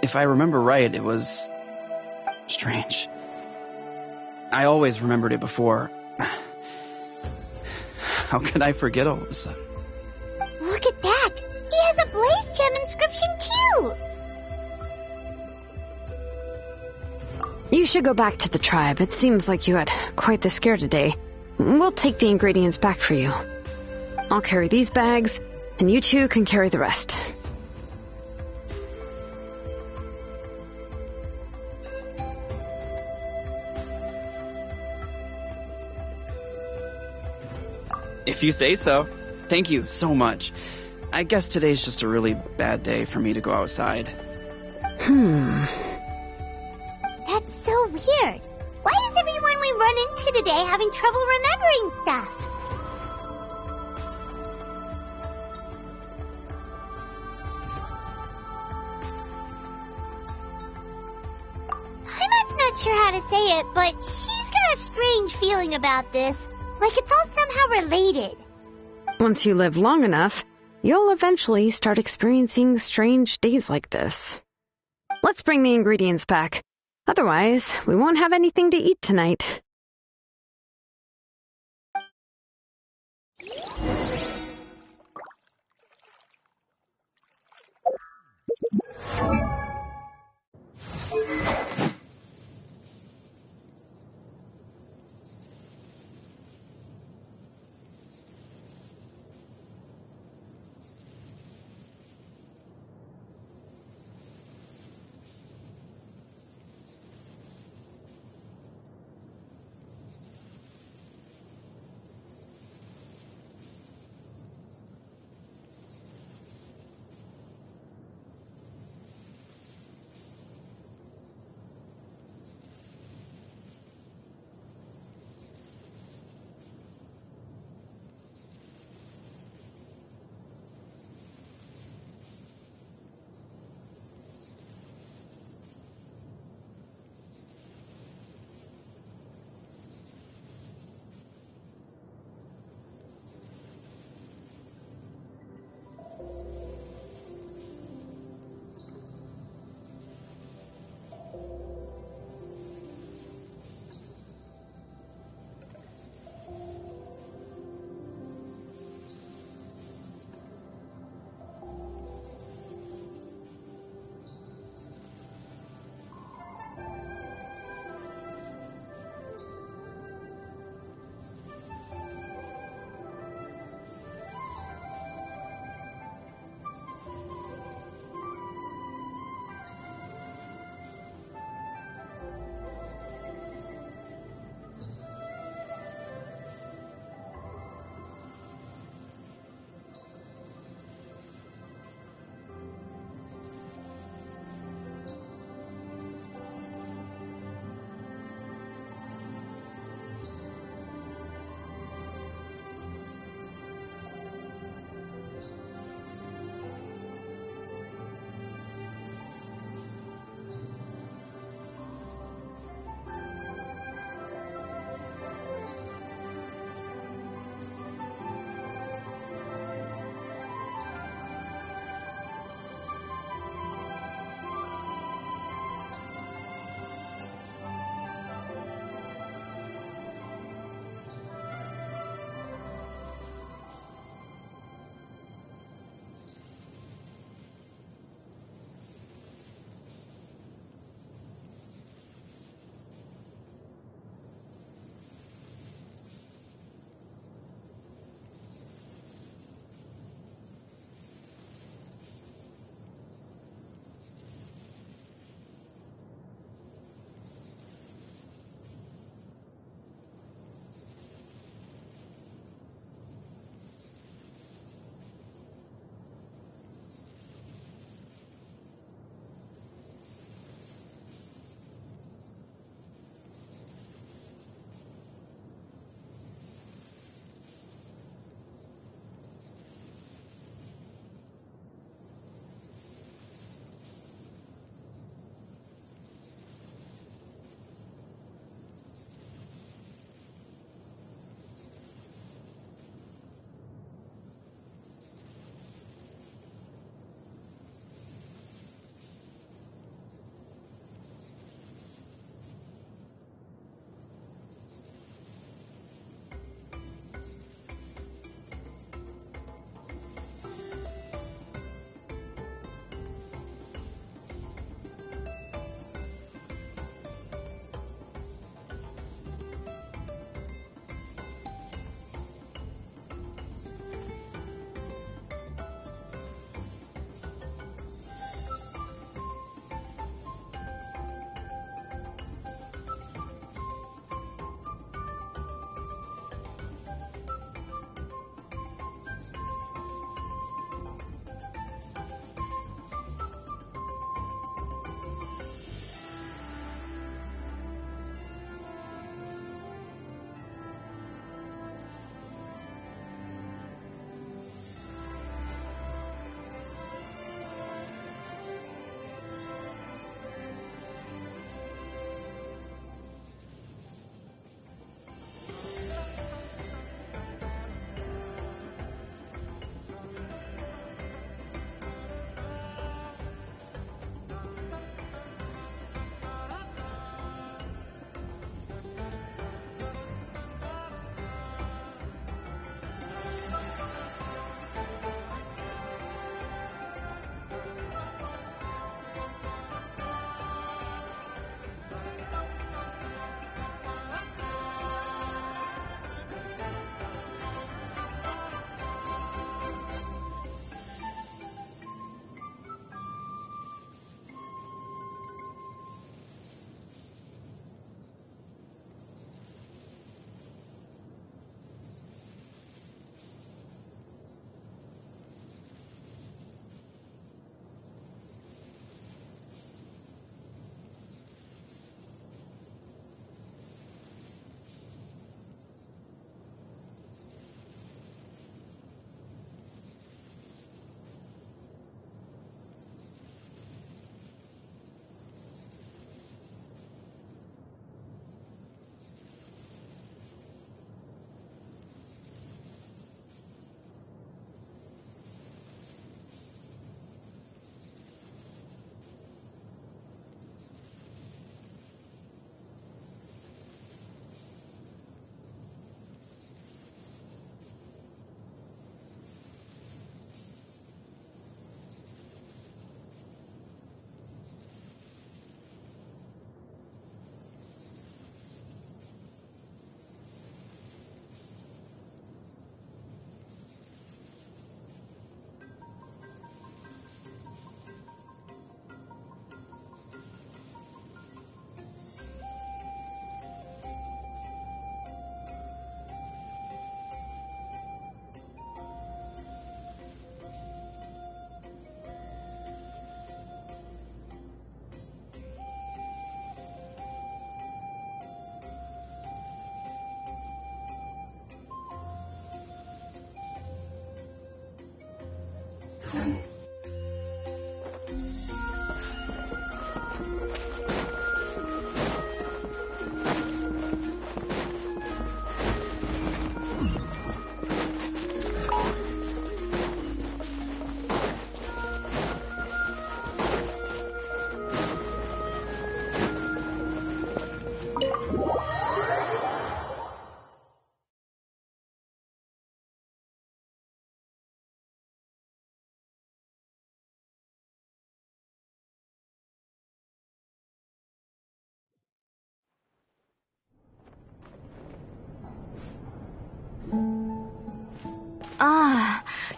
If I remember right, it was... strange. I always remembered it before. How could I forget all of a sudden? Look at that! He has a blaze gem inscription too! You should go back to the tribe. It seems like you had quite the scare today. We'll take the ingredients back for you. I'll carry these bags, and you two can carry the rest. If you say so. Thank you so much. I guess today's just a really bad day for me to go outside. That's so weird. Why is everyone we run into today having trouble remembering stuff? I'm not sure how to say it, but she's got a strange feeling about this. Like it's all somehow related. Once you live long enough, you'll eventually start experiencing strange days like this. Let's bring the ingredients back. Otherwise, we won't have anything to eat tonight.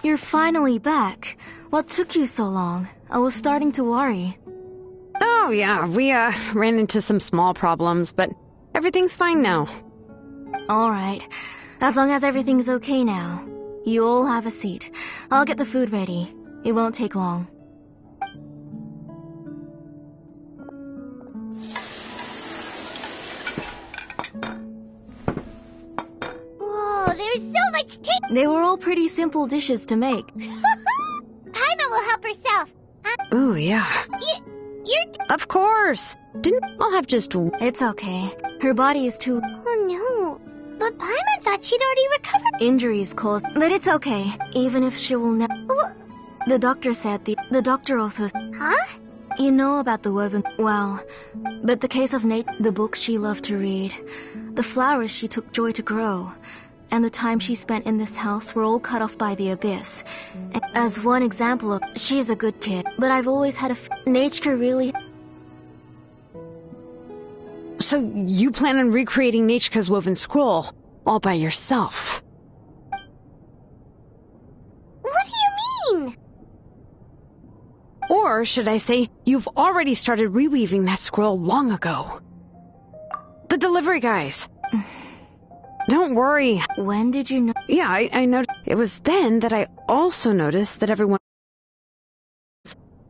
You're finally back. What took you so long? I was starting to worry. Oh, yeah, we ran into some small problems, but everything's fine now. All right. As long as everything's okay now. You all have a seat. I'll get the food ready. It won't take long. Whoa, there's so much taste. They were all pretty simple dishes to make. Paima will help herself. Ooh, yeah. You're... Of course. Didn't I'll have just... It's okay. Her body is too... Oh, no. But Paima thought she'd already recovered. Injuries caused... But it's okay. Even if she will never... The doctor said the doctor also... Huh? You know about the woven... Well, but the case of Nate, the books she loved to read, the flowers she took joy to grow, and the time she spent in this house were all cut off by the abyss. And as one example of... She's a good kid, but I've always had a... Nachka really... So you plan on recreating Nachka's woven scroll all by yourself? What do you mean? Or should I say, you've already started reweaving that scroll long ago. The delivery guys. Don't worry. When did you know? Yeah, I know. It was then that I also noticed that everyone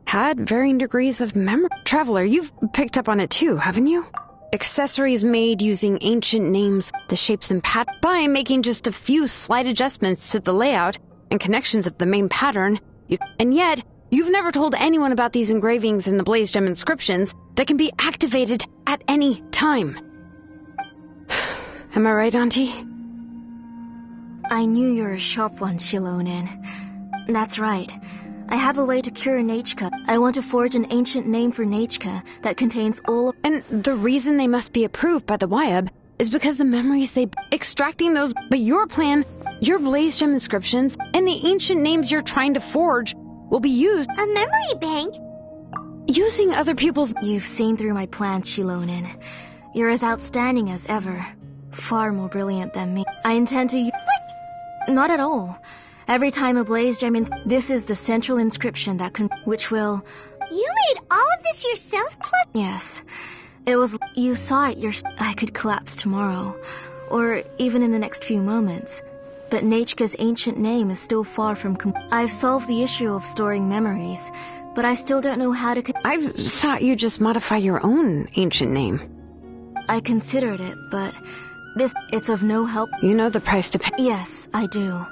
had varying degrees of memory. Traveler, you've picked up on it too, haven't you? Accessories made using ancient names, the shapes and patterns. By making just a few slight adjustments to the layout and connections of the main pattern, and yet, you've never told anyone about these engravings in the Blaze Gem inscriptions that can be activated at any time. Am I right, Auntie? I knew you're a sharp one, Shilonen. That's right. I have a way to cure Nachka. I want to forge an ancient name for Nachka that contains all of... And the reason they must be approved by the Wyab is because the memories they... Extracting those... But your plan, your Blaze Gem inscriptions, and the ancient names you're trying to forge will be used... A memory bank? Using other people's... You've seen through my plans, Shilonen. You're as outstanding as ever. Far more brilliant than me. I intend to... What? Not at all. Every time a Blaze Gem this is the central inscription that which will... You made all of this yourself, Plus? Yes. It was... You saw it I could collapse tomorrow. Or even in the next few moments. But Nachka's ancient name is still far from... I've solved the issue of storing memories. But I still don't know how to... I thought you just modify your own ancient name. I considered it, but... It's of no help. You know the price to pay. Yes, I do.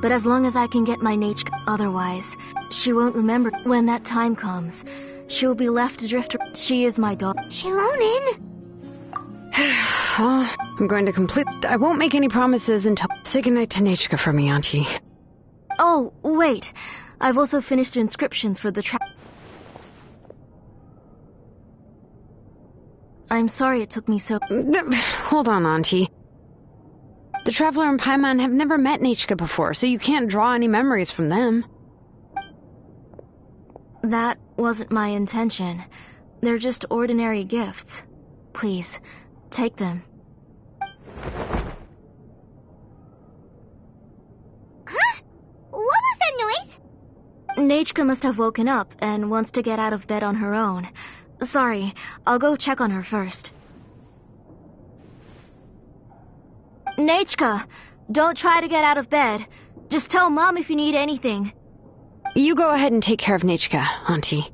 But as long as I can get my Nachka, otherwise, she won't remember. When that time comes, she'll be left adrift. She is my daughter. Shilonen? I'm going to complete... I won't make any promises until... Say goodnight to Nachka for me, Auntie. Oh, wait. I've also finished the inscriptions for the I'm sorry it took me so... Hold on, Auntie. The Traveler and Paimon have never met Nachka before, so you can't draw any memories from them. That wasn't my intention. They're just ordinary gifts. Please, take them. Huh? What was that noise? Nachka must have woken up and wants to get out of bed on her own. Sorry, I'll go check on her first. Nachka, don't try to get out of bed. Just tell Mom if you need anything. You go ahead and take care of Nachka, Auntie.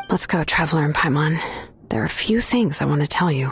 Let's go, Traveler and Paimon. There are a few things I want to tell you.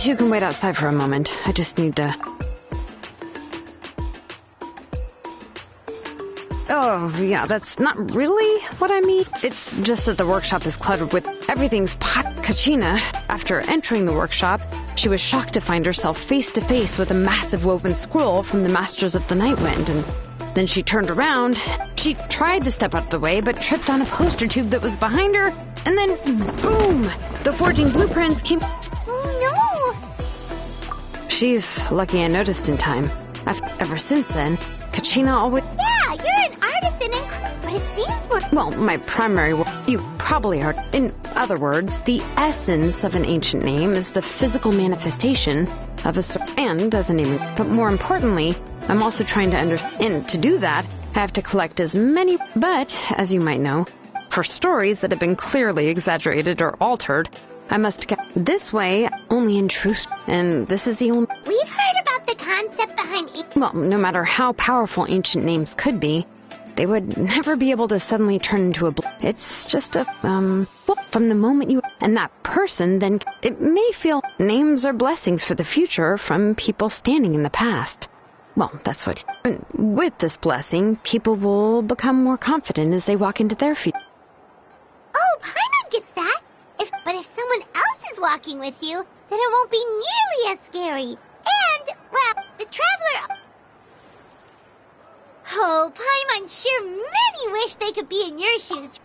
two can wait outside for a moment. I just need to... Oh, yeah, that's not really what I mean. It's just that the workshop is cluttered with everything's pot. Kachina, after entering the workshop, she was shocked to find herself face to face with a massive woven scroll from the Masters of the Nightwind, and then she turned around. She tried to step out of the way, but tripped on a poster tube that was behind her, and then, boom! The forging blueprints came... Oh, no! She's lucky I noticed in time. Ever since then, Kachina always... Yeah, you're an artisan, but it seems more... Well, my primary work, you probably heard. In other words, the essence of an ancient name is the physical manifestation of a... And as a name... But more importantly, I'm also trying to and to do that, I have to collect as many... But, as you might know, for stories that have been clearly exaggerated or altered, I must get... This way, only in truth, and this is the only... We've heard about the concept behind... Well, no matter how powerful ancient names could be, they would never be able to suddenly turn into a... It's just a, well, from the moment you... And that person, then it may feel names are blessings for the future from people standing in the past. Well, that's what... With this blessing, people will become more confident as they walk into their future. Oh, Paimon gets that. But if someone else is walking with you, then it won't be nearly as scary. And, well, the traveler... Oh, Paimon sure many wish they could be in your shoes.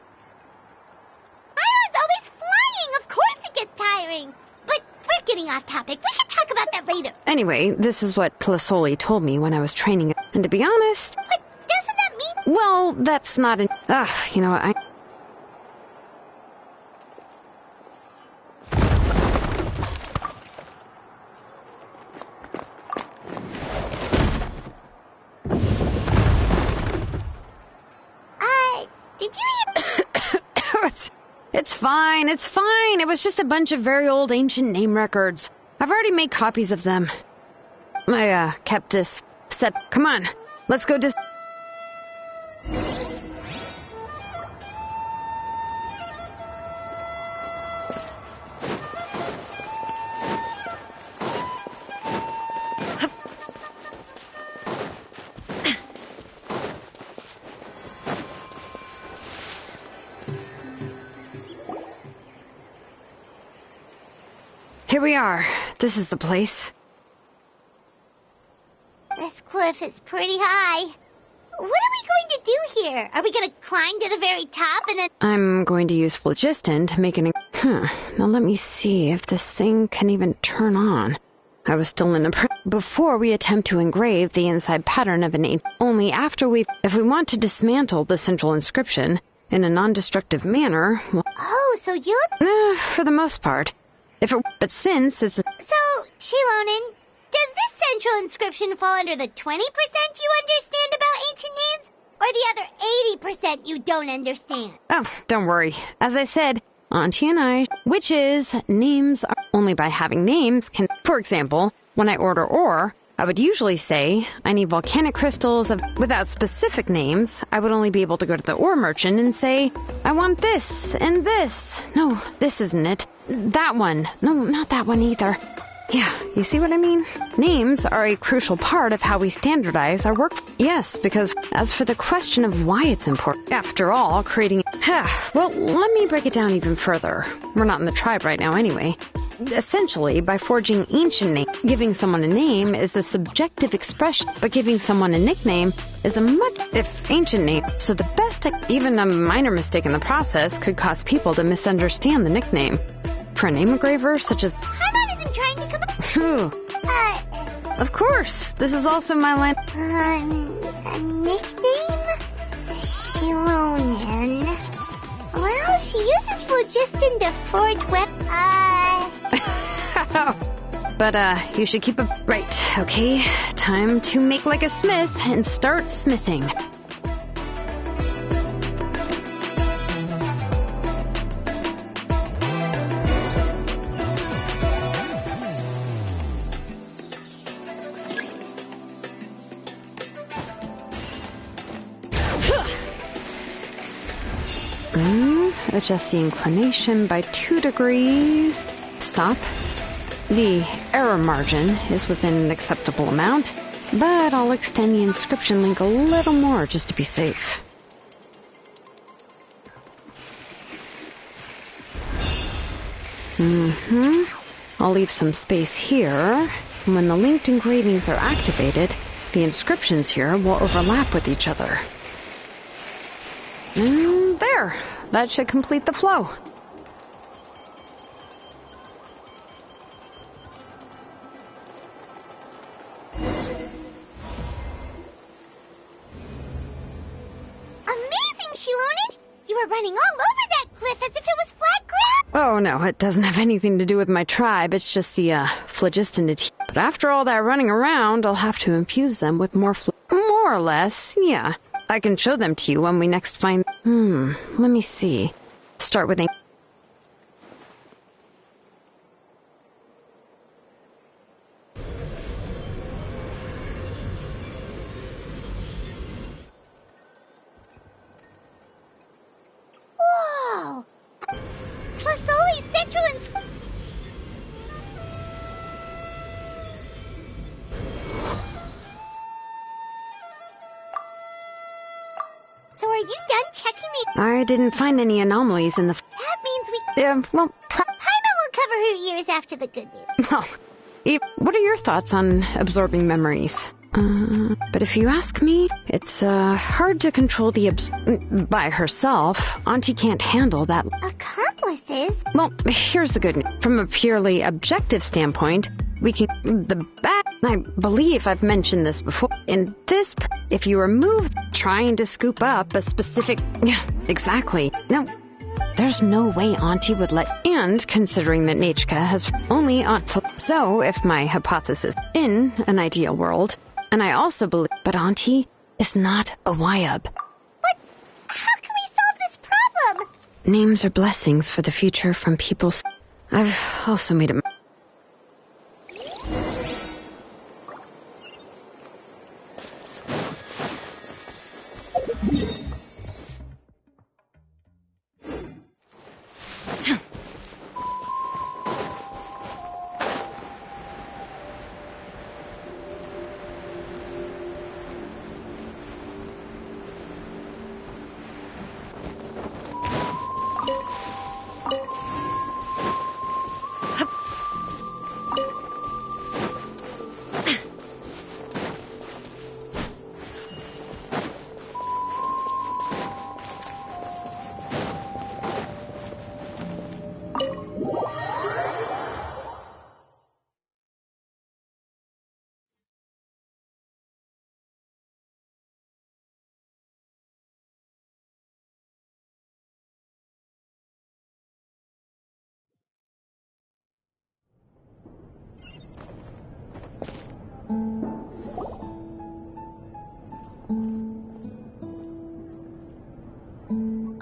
Paimon's always flying. Of course it gets tiring. But we're getting off topic. We can talk about that later. Anyway, this is what Plisoli told me when I was training. And to be honest... But doesn't that mean... Well, that's not an... you know what, It's fine. It was just a bunch of very old ancient name records. I've already made copies of them. I, kept this set. Come on, let's go to... Here we are. This is the place. This cliff is pretty high. What are we going to do here? Are we going to climb to the very top and then... I'm going to use phlogiston to make an... Now let me see if this thing can even turn on. I was still in a... Before we attempt to engrave the inside pattern of an... Only after we... If we want to dismantle the central inscription in a non-destructive manner... Well, oh, so you'll... for the most part. But since it's... So, Shilonen, does this central inscription fall under the 20% you understand about ancient names? Or the other 80% you don't understand? Oh, don't worry. As I said, Auntie and I, which is, names are only by having names can... For example, when I order ore, I would usually say, I need volcanic crystals of... Without specific names, I would only be able to go to the ore merchant and say, I want this and this. No, this isn't it. That one. No, not that one either. Yeah, you see what I mean? Names are a crucial part of how we standardize our work. Yes, because as for the question of why it's important, after all, creating... Well, let me break it down even further. We're not in the tribe right now anyway. Essentially, by forging ancient names, giving someone a name is a subjective expression, but giving someone a nickname is a much... If ancient name, so the best... Even a minor mistake in the process could cause people to misunderstand the nickname. For a name engraver, such as... Paimon isn't trying to come up... Of course! This is also my land... A nickname? Shilonen. Well, she uses phlogiston to forge But, you should keep a... Right, okay. Time to make like a smith and start smithing. Adjust the inclination by 2 degrees. Stop. The error margin is within an acceptable amount, but I'll extend the inscription link a little more just to be safe. I'll leave some space here. When the linked engravings are activated, the inscriptions here will overlap with each other. And there! That should complete the flow. Amazing, Shilonen! You were running all over that cliff as if it was flat ground! Oh no, it doesn't have anything to do with my tribe. It's just the phlogiston. But after all that running around, I'll have to infuse them with more or less, yeah. I can show them to you when we next find... let me see. Start with... Whoa! Plasoli Central and... So are you done checking the... I didn't find any anomalies in the... That means we... Paimon will cover her ears after the good news. Well, what are your thoughts on absorbing memories? But if you ask me, it's hard to control the by herself. Auntie can't handle that. Accomplices? Well, here's the good news. From a purely objective standpoint, we can... The bad... I believe I've mentioned this before. In this... If you remove trying to scoop up a specific... Exactly. No, there's no way Auntie would let... And considering that Nachka has only... So, if my hypothesis in an ideal world... And I also believe... But Auntie is not a Wyab. But how can we solve this problem? Names are blessings for the future from people... I've also made it...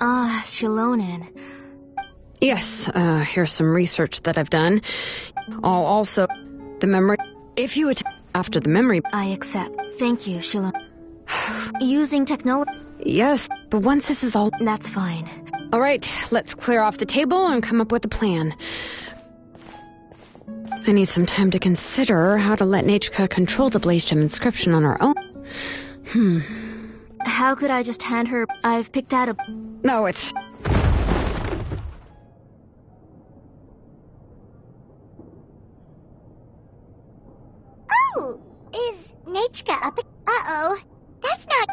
Ah, Shilonen. Yes, here's some research that I've done. Also, the memory... If you after the memory... I accept. Thank you, Shilonen. Using technology... Yes, but once this is all... That's fine. All right, let's clear off the table and come up with a plan. I need some time to consider how to let Nachka control the Blaze Gem inscription on her own. How could I just hand her... I've picked out a... No, it's... Oh! Is Nachka up? Uh-oh. That's not...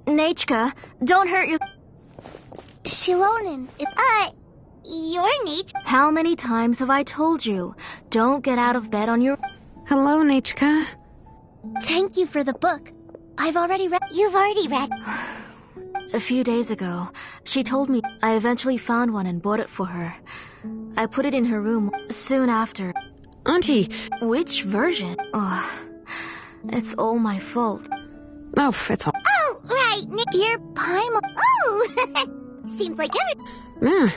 Nachka, don't hurt your... Shilonen, you're Nachka. How many times have I told you? Don't get out of bed on your... Hello, Nachka. Thank you for the book. I've already read... You've already read... A few days ago, she told me I eventually found one and bought it for her. I put it in her room soon after. Auntie! Which version? Oh, it's all my fault. Oh, it's all... Oh, right, Nick, you're Paimon. Oh! Seems like every... Yeah.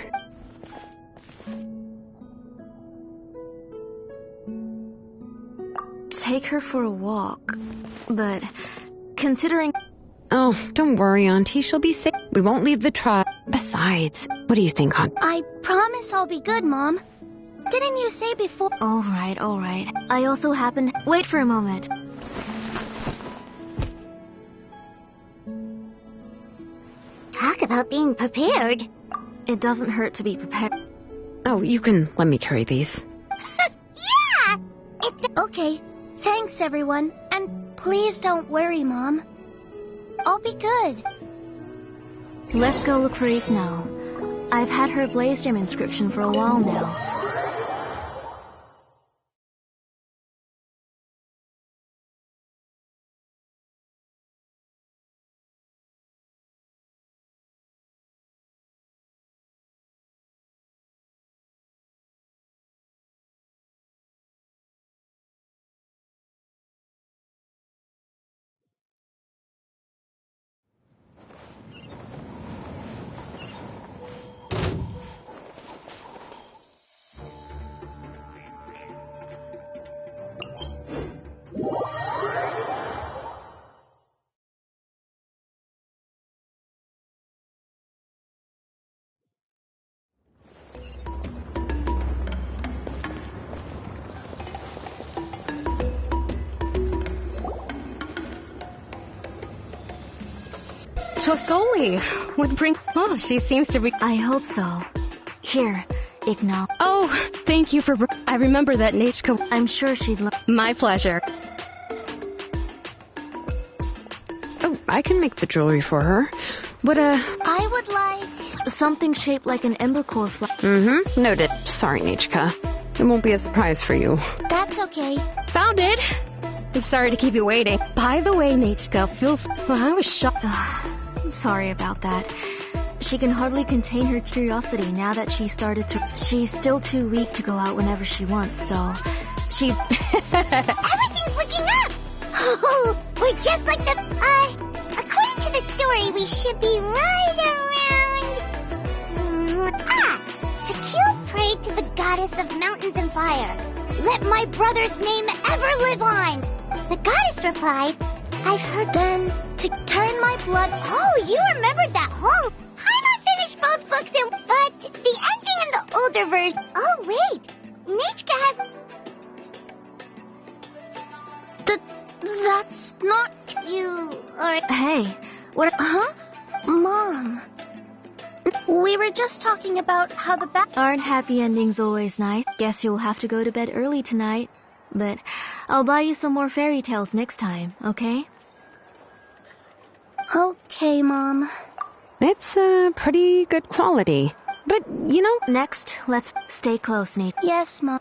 Take her for a walk. But, considering... Oh, don't worry, Auntie. She'll be safe. We won't leave the tribe. Besides, what do you think, Aunt? I promise I'll be good, Mom. Didn't you say before? All right. I also happened... Wait for a moment. Talk about being prepared. It doesn't hurt to be prepared. Oh, you can let me carry these. Yeah! Okay. Thanks, everyone. And please don't worry, Mom. I'll be good. Let's go look for Eve now. I've had her blaze gem inscription for a while now. Tosoli would bring... Oh, she seems to be... I hope so. Here, Igno. Oh, thank you for... I remember that Nachka... I'm sure she'd love... My pleasure. Oh, I can make the jewelry for her. What, I would like... something shaped like an ember core flower. Mm-hmm. Noted. Sorry, Nachka. It won't be a surprise for you. That's okay. Found it! Sorry to keep you waiting. By the way, Nachka, well, I was shocked... Sorry about that. She can hardly contain her curiosity now that she started to... She's still too weak to go out whenever she wants, so... She... Everything's looking up! Oh, we're just like the... according to the story, we should be right around... Tequila prayed to the goddess of mountains and fire. Let my brother's name ever live on! The goddess replied, I've heard then to turn my blood... Oh, you remembered that whole... Paimon finished both books but the ending in the older version... Oh, wait. Nichka has... That's not... You are... Hey, what... Huh? Mom. We were just talking about how the Aren't happy endings always nice? Guess you'll have to go to bed early tonight. But I'll buy you some more fairy tales next time, okay? Okay, Mom. It's pretty good quality. But, you know... Next, let's stay close, Nate. Yes, Mom.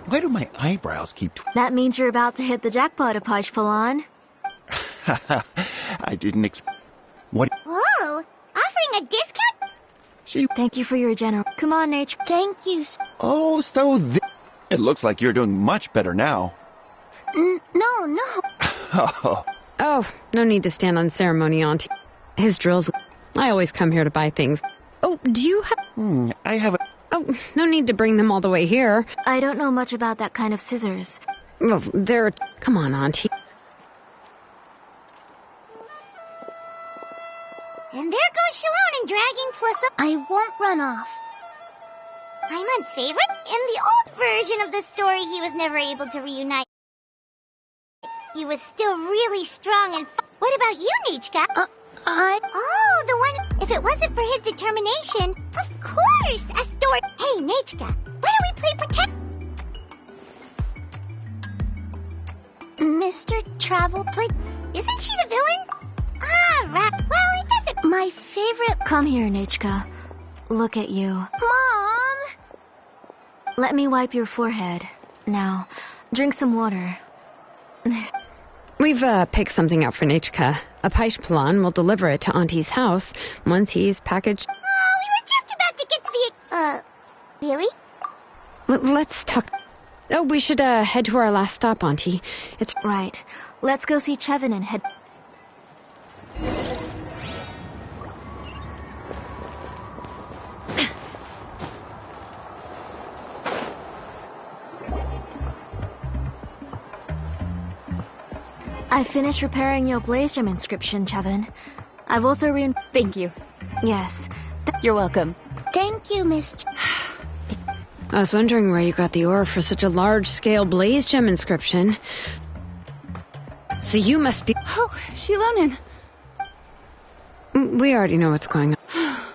Why do my eyebrows keep... That means you're about to hit the jackpot, Apache Palan. I didn't expect... What? Whoa! Offering a discount? Thank you for your general... Come on, Nate. Thank you. Oh, so It looks like you're doing much better now. No. Oh, no need to stand on ceremony, Auntie. His drills... I always come here to buy things. Oh, do you have... I have a... Oh, no need to bring them all the way here. I don't know much about that kind of scissors. Well, they're... Come on, Auntie. And there goes Shalon dragging Twiss up. I won't run off. Paimon's favorite? In the old version of the story, he was never able to reunite. He was still really strong and... What about you, Nichka? Oh, the one... If it wasn't for his determination, of course, a story... Hey, Nichka, why don't we play pretend... Mr. Travel... But isn't she the villain? Ah, right. Well, it doesn't... My favorite... Come here, Nichka. Look at you. Mom! Let me wipe your forehead. Now, drink some water. We've picked something out for Nichka. Apache Palan will deliver it to Auntie's house once he's packaged... Oh, we were just about to get to the... Really? Let's talk... Oh, we should head to our last stop, Auntie. It's... Right. Let's go see Chevin and head... I finished repairing your blaze gem inscription, Chevin. I've also Thank you. Yes. You're welcome. Thank you, Miss I was wondering where you got the ore for such a large-scale blaze gem inscription. So you must be... Oh, Shilonen. We already know what's going on.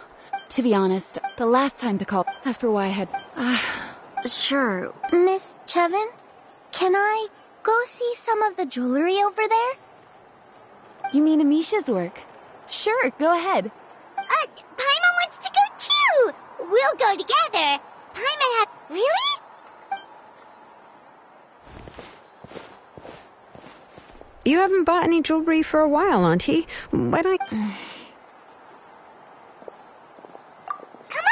To be honest, the last time Pikal asked for why I had... Sure. Miss Chevin, can I go see some of the jewelry over there? You mean Amisha's work? Sure, go ahead. Paimon wants to go too! We'll go together. Paimon had... Really? You haven't bought any jewelry for a while, Auntie. Why don't... Come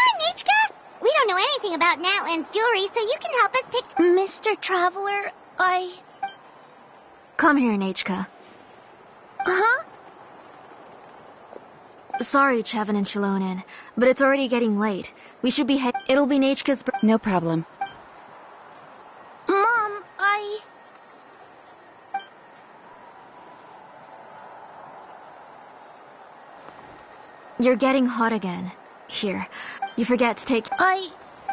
on, Nichka! We don't know anything about Natlan's jewelry, so you can help us pick... Mr. Traveler, Come here, Nachka. Huh? Sorry, Chevin and Shilonen, but it's already getting late. We should be It'll be Nachka's No problem. Mom, You're getting hot again. Here, you forget to take...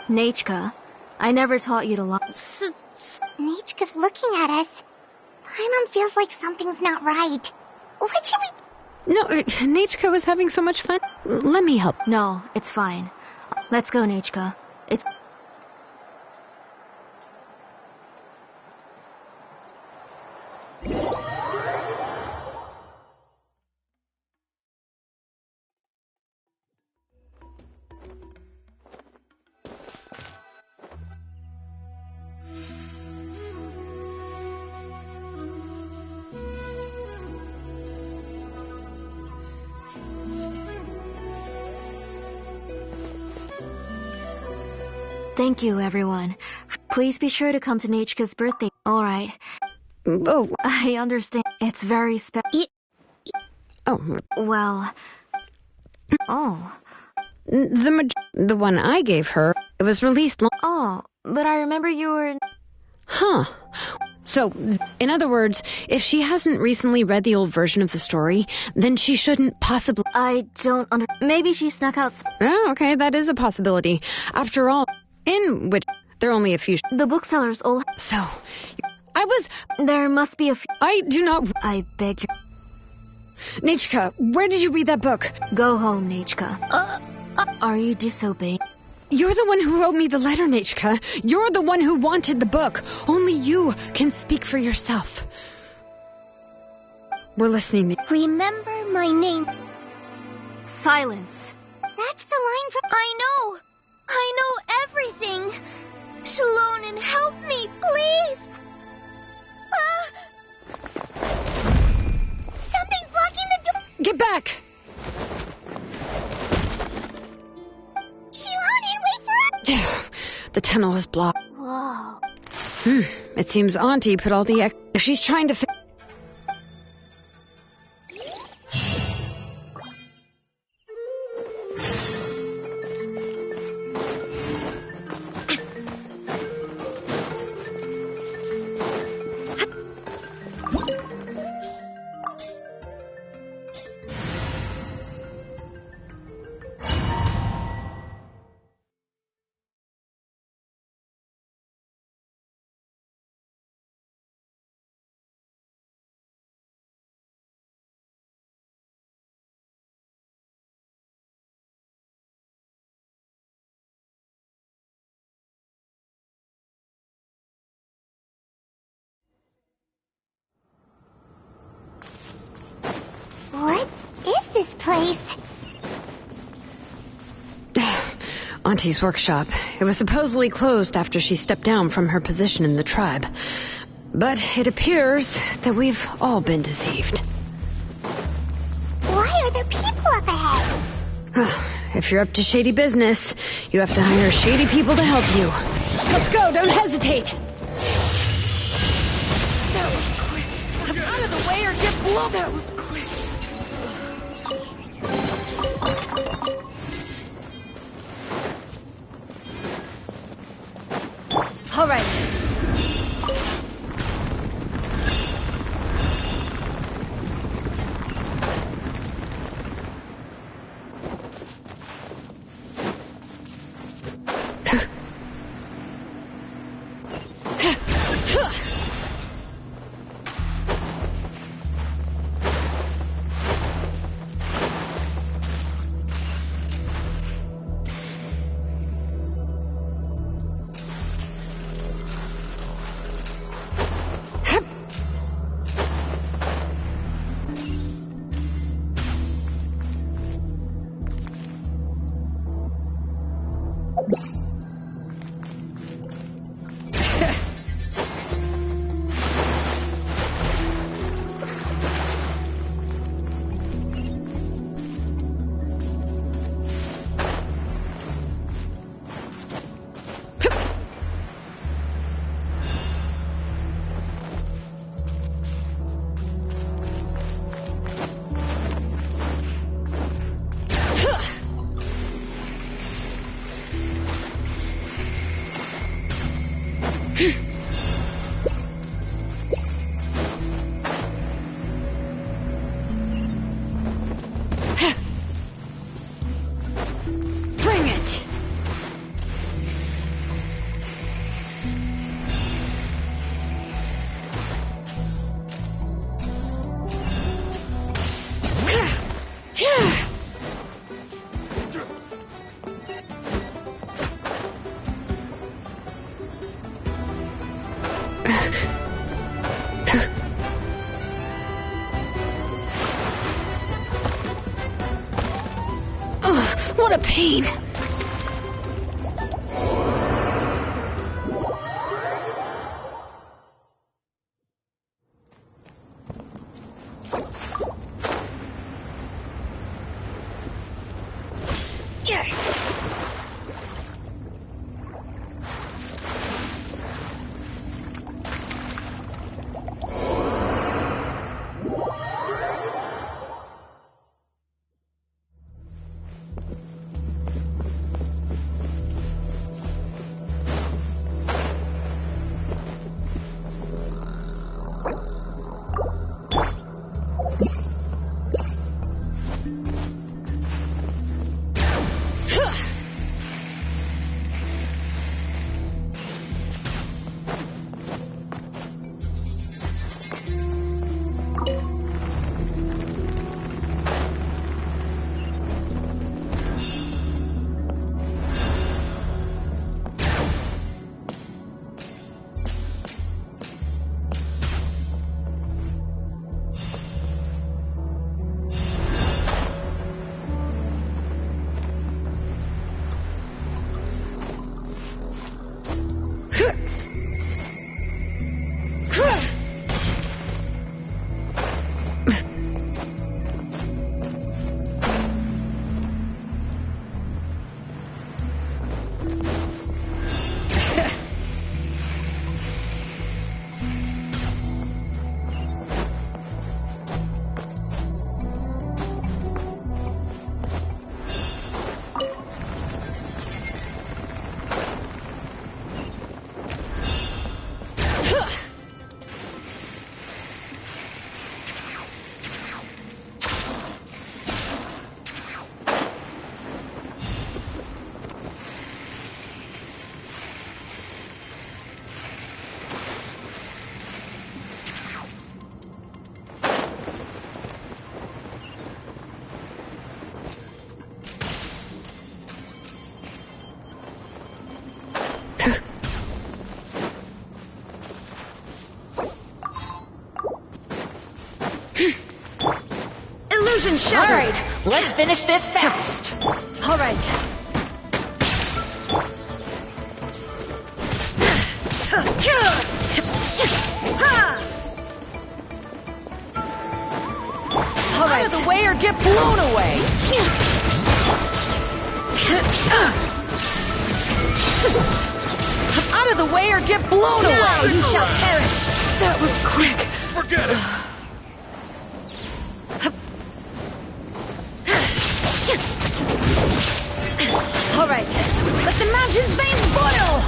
Nachka, I never taught you to lie. Nichka's looking at us. Paimon feels like something's not right. What should we... No, Nachka was having so much fun. Let me help. No, it's fine. Let's go, Nachka. It's... Thank you, everyone. Please be sure to come to Nachka's birthday. All right. Oh. I understand. It's very special. Oh. Well... Oh. The one I gave her, it was released Oh, but I remember you were... Huh. So, in other words, if she hasn't recently read the old version of the story, then she shouldn't possibly... I don't Maybe she snuck out... Oh, okay, that is a possibility. After all, in which there are only a few... The booksellers all... So, I was... There must be a few... I do not... I beg your... Nachka, where did you read that book? Go home, Nachka. Are you disobeying? You're the one who wrote me the letter, Nachka. You're the one who wanted the book. Only you can speak for yourself. We're listening. Remember my name. Silence. That's the line from... I know everything. Shilonen, help me, please. Something's blocking the door. Get back. Shilonen, wait for us. The tunnel is blocked. Whoa. It seems Auntie put all the... If she's trying to... What is this place? Auntie's workshop. It was supposedly closed after she stepped down from her position in the tribe. But it appears that we've all been deceived. Why are there people up ahead? If you're up to shady business, you have to hire shady people to help you. Let's go, don't hesitate. That was quick. Get out of the way or get blown. That was quick. All right. Ugh, what a pain! All right, let's finish this fast. All right. All right. Out of the way or get blown away. Out of the way or get blown away. You shall perish. That was quick. Forget it. All right, let the mountain's veins boil!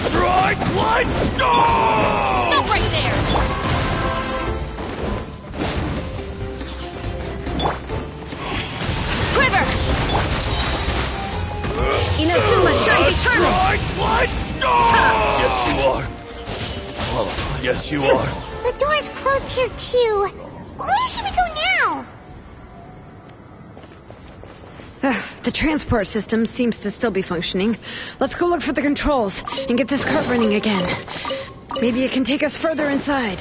Strike light storm! Stop right there! Quiver! Inazuma shines eternal! Strike light storm! Yes, you are. Oh, yes, you are. The door's closed here, too. Where should we go now? The transport system seems to still be functioning. Let's go look for the controls and get this cart running again. Maybe it can take us further inside.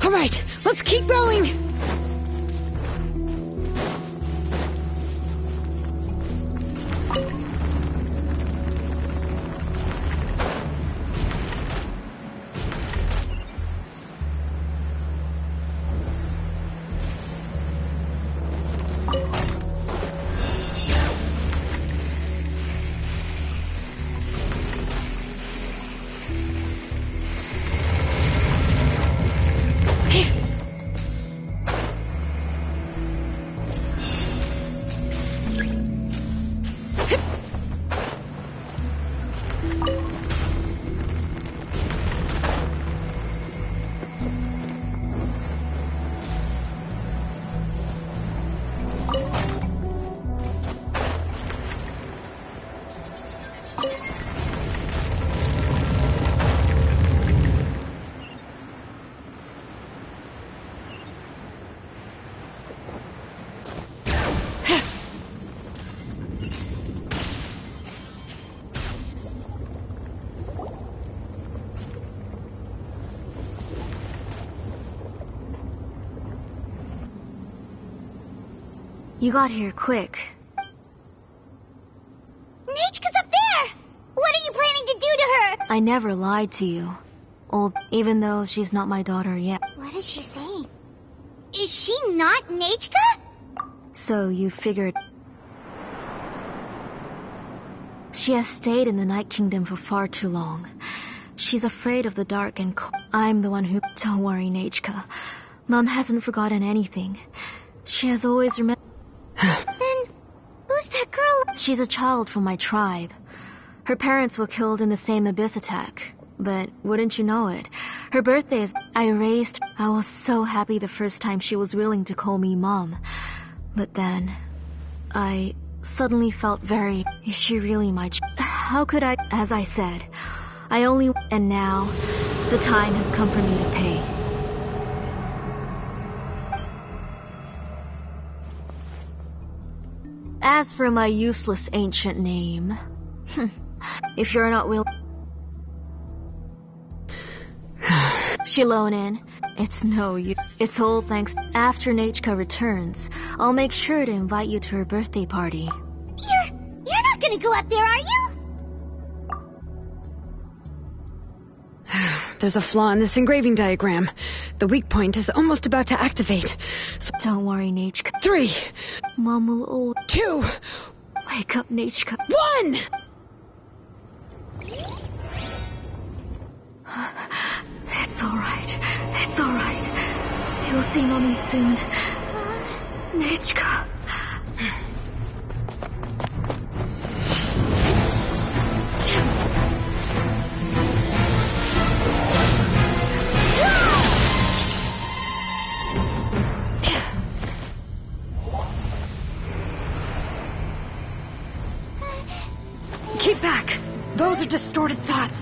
All right, let's keep going. You got here quick. Nichka's up there! What are you planning to do to her? I never lied to you. Even though she's not my daughter yet. What is she saying? Is she not Nichka? So you figured... She has stayed in the Night Kingdom for far too long. She's afraid of the dark and cold. I'm the one who... Don't worry, Nichka. Mom hasn't forgotten anything. She has always remembered... Then, who's that girl? She's a child from my tribe. Her parents were killed in the same abyss attack. But wouldn't you know it, her birthday is... I was so happy the first time she was willing to call me Mom. But then, I suddenly felt very... Is she really my How could I... As I said, I only... And now, the time has come for me to pay. As for my useless ancient name... if you're not willing... Shilonin, it's no use. It's all thanks. After Nichka returns, I'll make sure to invite you to her birthday party. You're not gonna go up there, are you? There's a flaw in this engraving diagram. The weak point is almost about to activate. So don't worry, Nichka. 3. Mom will 2. Wake up, Nichka. 1! It's alright. It's alright. You'll see Mommy soon. Nichka. Keep back. Those are distorted thoughts.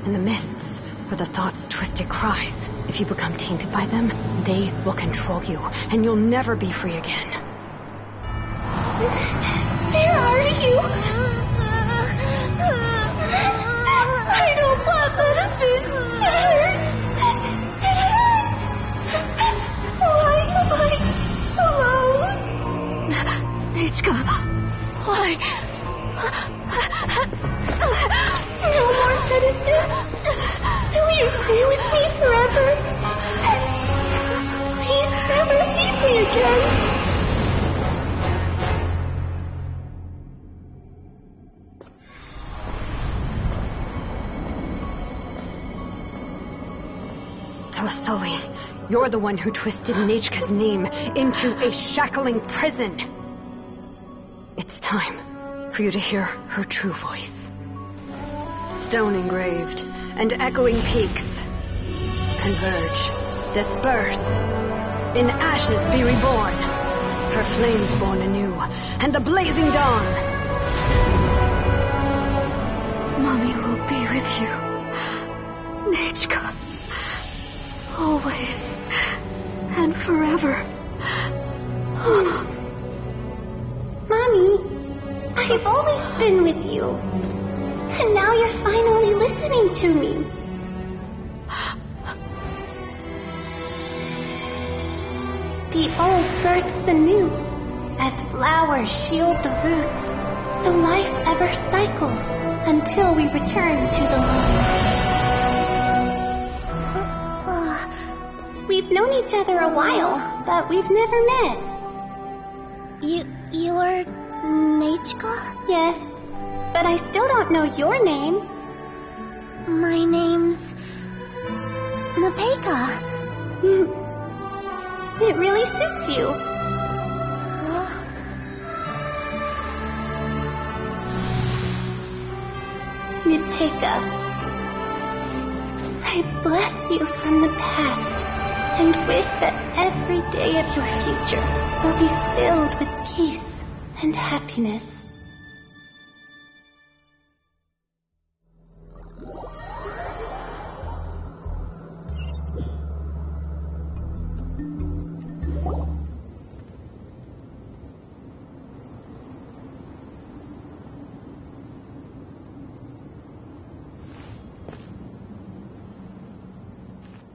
In the mists are the thoughts' twisted cries. If you become tainted by them, they will control you, and you'll never be free again. Where are you? I don't want medicine. It hurts. It hurts. Why am I alone? Nichka, why? No more medicine. Will you stay with me forever? Please never leave me again. Telasoli, you're the one who twisted Nichka's name into a shackling prison. It's time for you to hear her true voice. Stone engraved and echoing peaks converge, disperse, in ashes be reborn, her flames born anew, and the blazing dawn. Mommy will be with you, Nichka, always and forever. Mommy, I've always been with you. And now you're finally listening to me. The old births the new, as flowers shield the roots, so life ever cycles until we return to the line. We've known each other a while, but we've never met. You're Nichka? Yes. But I still don't know your name. My name's... Nepeka. It really suits you. Nepeka, I bless you from the past and wish that every day of your future will be filled with peace and happiness.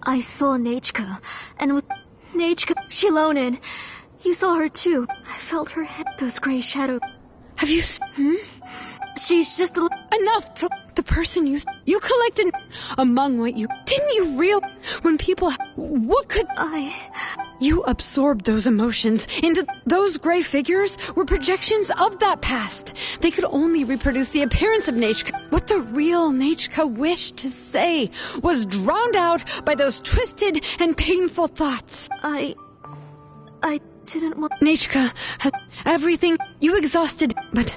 I saw Nichka, and with Nichka, Shilonin, You saw her too. I felt her head, those gray shadows. Have you She's just enough to the person you collected among what you... Didn't you realize when people... What could... You absorbed those emotions into... Those gray figures were projections of that past. They could only reproduce the appearance of Nechka. What the real Nechka wished to say was drowned out by those twisted and painful thoughts. I didn't want... Nechka has everything you exhausted, but...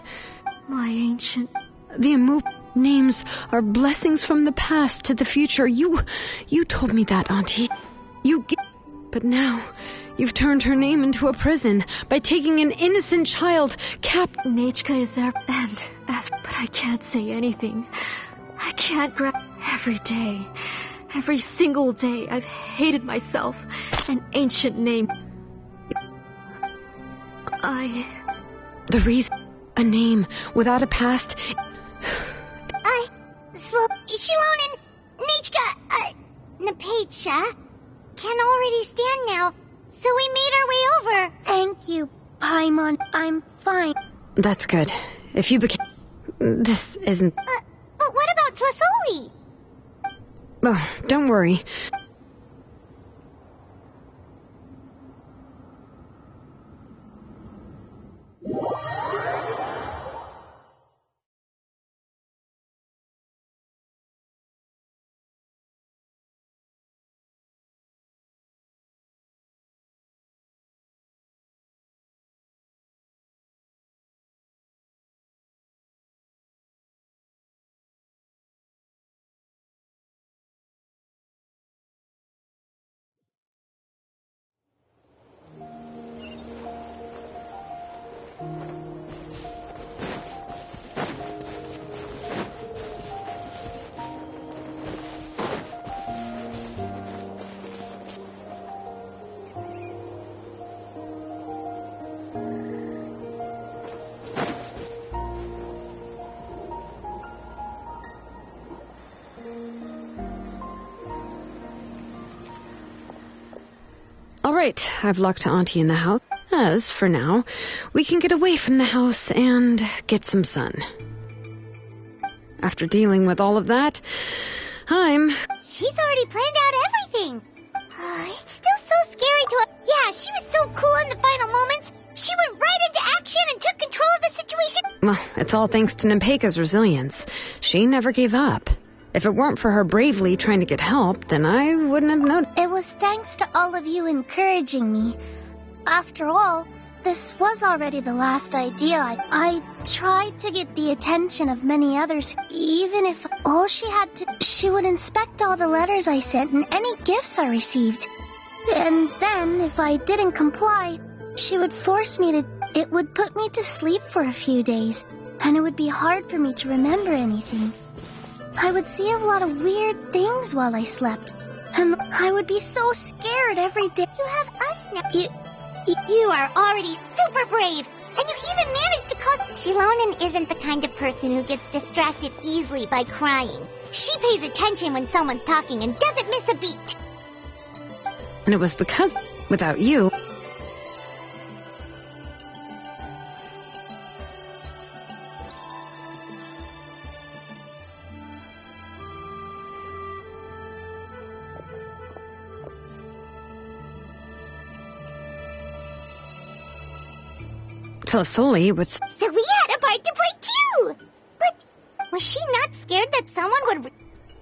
My ancient... The immovable names are blessings from the past to the future. You told me that, Auntie. But now, you've turned her name into a prison by taking an innocent child Nechka is there, and but I can't say anything. I can't grab... Every day, every single day, I've hated myself. An ancient name. The reason... A name without a past... Shilon and Nechka, Napacha can already stand now, so we made our way over. Thank you, Paimon. I'm fine. That's good. If you became... This isn't... But what about Twasoli? Oh, don't worry. All right, I've locked Auntie in the house. As, for now, we can get away from the house and get some sun. After dealing with all of that, She's already planned out everything. It's still so scary to... Yeah, she was so cool in the final moments. She went right into action and took control of the situation. Well, it's all thanks to Nempeka's resilience. She never gave up. If it weren't for her bravely trying to get help, then I wouldn't have known. It was thanks to all of you encouraging me. After all, this was already the last idea. I tried to get the attention of many others. Even if all she had to... She would inspect all the letters I sent and any gifts I received. And then, if I didn't comply, she would force me to... It would put me to sleep for a few days. And it would be hard for me to remember anything. I would see a lot of weird things while I slept. And I would be so scared every day. You have us now. You are already super brave. And you even managed to cause... Shilonen isn't the kind of person who gets distracted easily by crying. She pays attention when someone's talking and doesn't miss a beat. And it was because, without you... Twasoli was... So we had a part to play too! But was she not scared that someone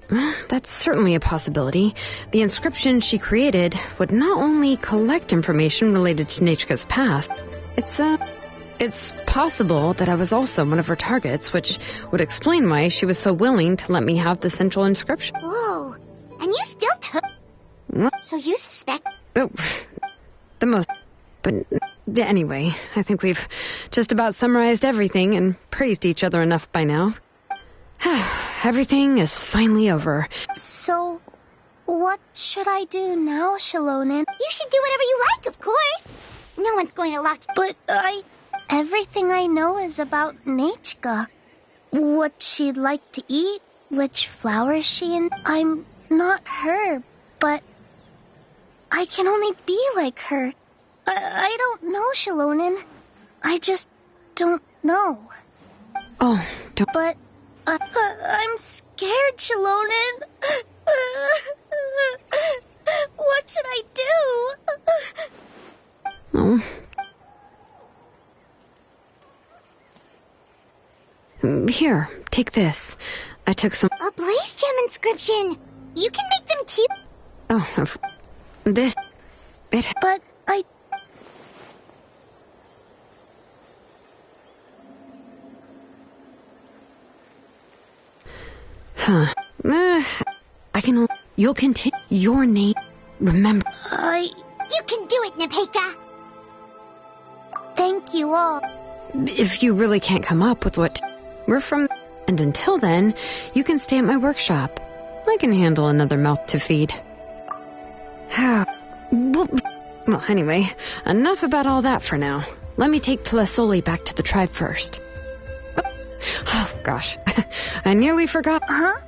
would... That's certainly a possibility. The inscription she created would not only collect information related to Nechka's past, it's possible that I was also one of her targets, which would explain why she was so willing to let me have the central inscription. Whoa. And you still took... What? So you suspect... Oh, the most... But anyway, I think we've just about summarized everything and praised each other enough by now. Everything is finally over. So, what should I do now, Shilonen? You should do whatever you like, of course. No one's going to lock... But everything I know is about Nechka. What she'd like to eat, which flowers she in. I'm not her, but I can only be like her. I don't know, Shalonen. I just don't know. Oh, don't... But I'm scared, Shalonen. What should I do? Oh. Here, take this. I took some... A blaze gem inscription. You can make them too. Oh, this... It... But I... Huh. I can... You'll continue your name. Remember... You can do it, Nepeka. Thank you all. If you really can't come up with what... We're from... And until then, you can stay at my workshop. I can handle another mouth to feed. Well, anyway, enough about all that for now. Let me take Plasoli back to the tribe first. Oh, gosh. I nearly forgot. Huh?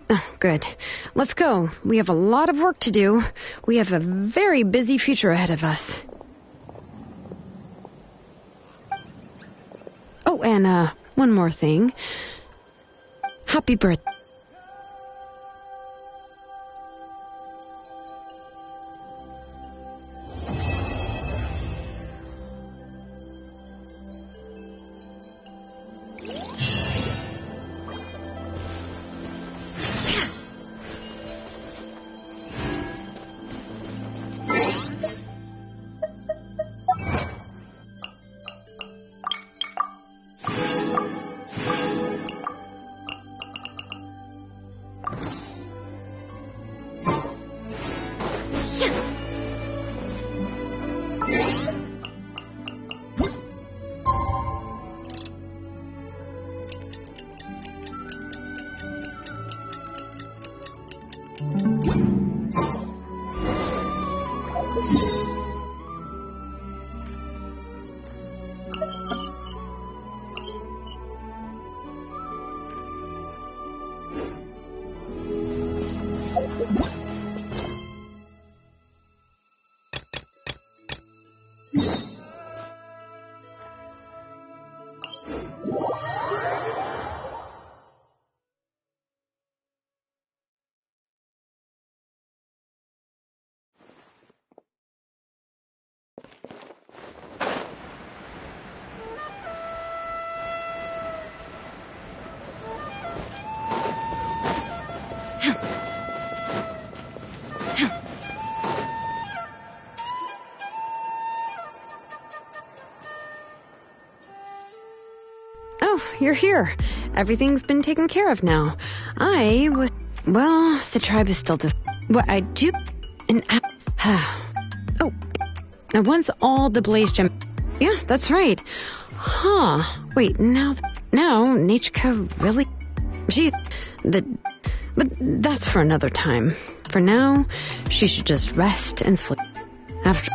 Oh, good. Let's go. We have a lot of work to do. We have a very busy future ahead of us. Oh, and, one more thing. Happy birthday. You're here. Everything's been taken care of now. Well, the tribe is still what I do... Oh. Now, once all the blaze gem... Yeah, that's right. Huh. Wait, now Nichka really... But that's for another time. For now, she should just rest and sleep. After...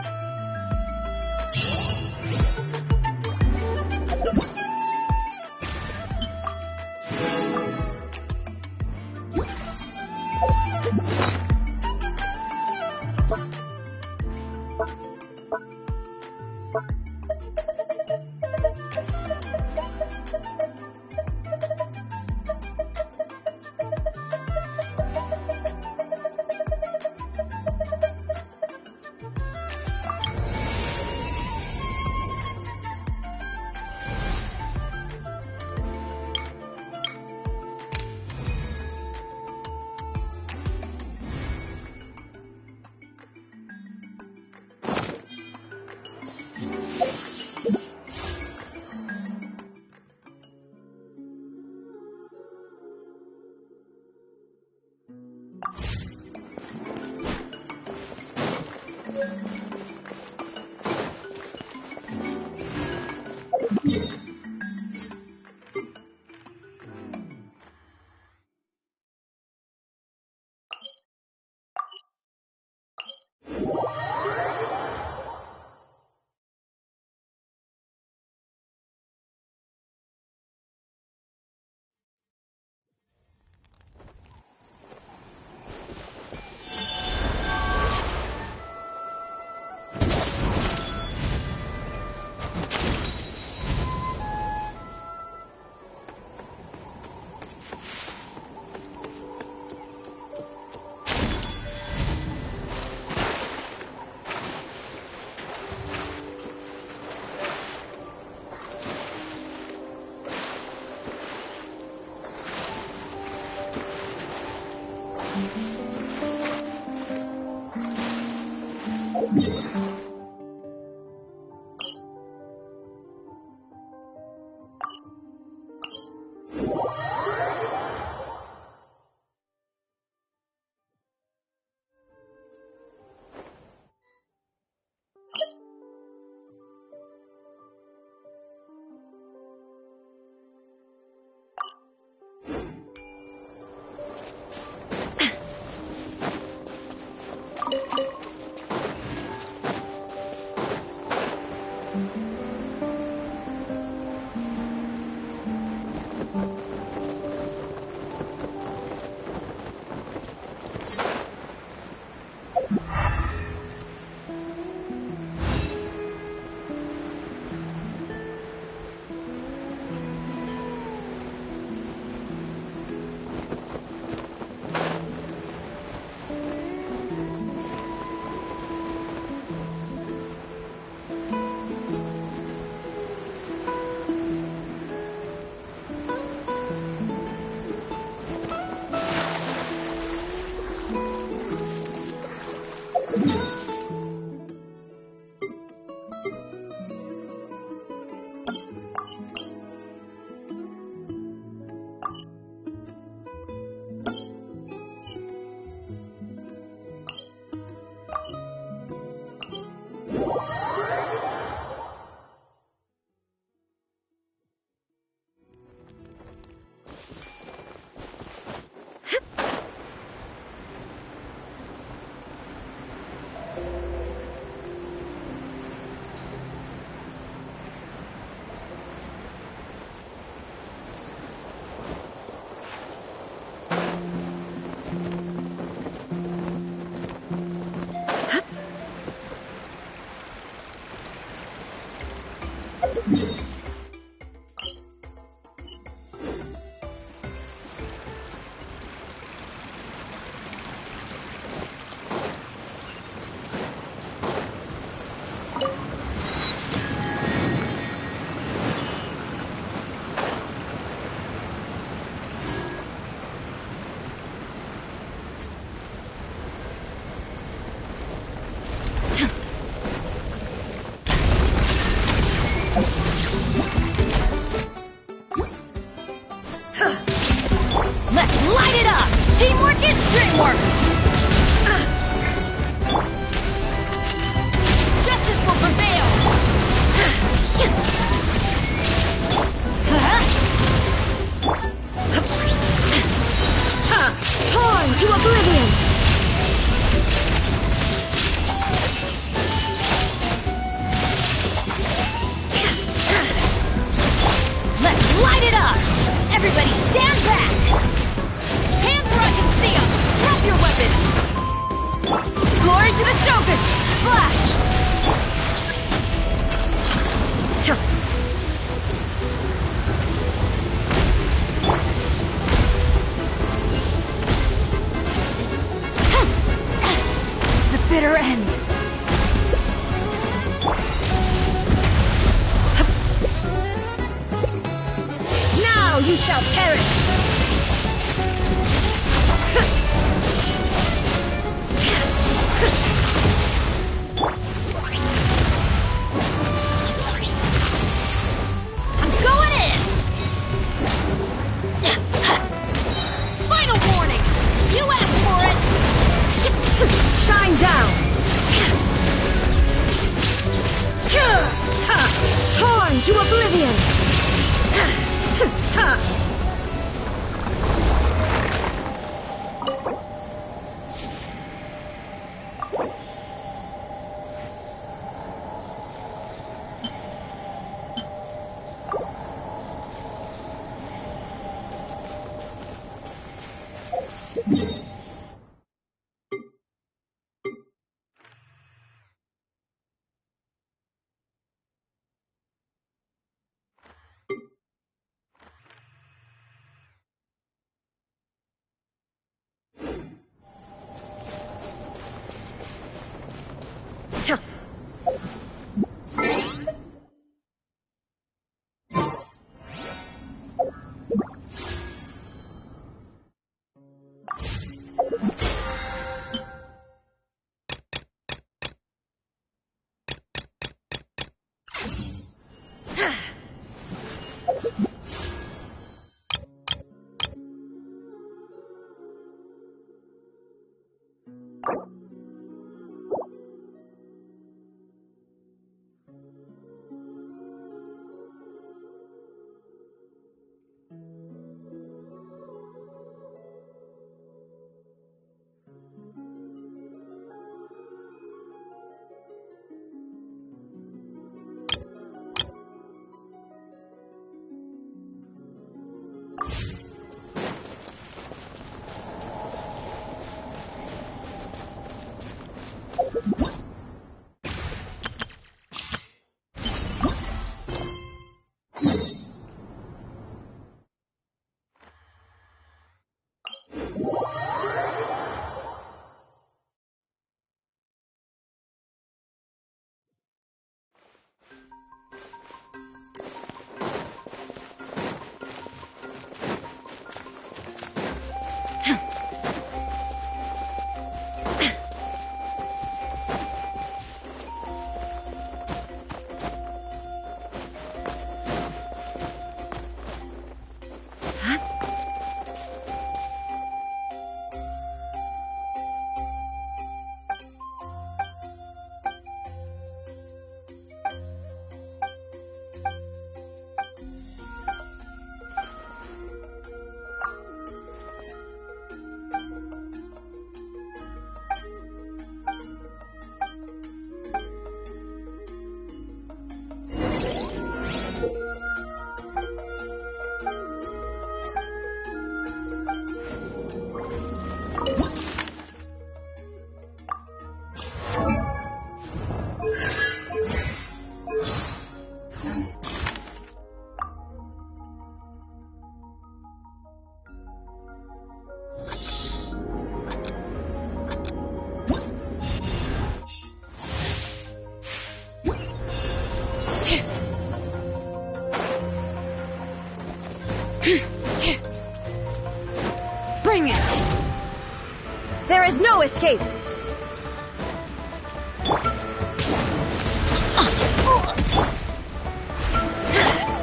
No escape!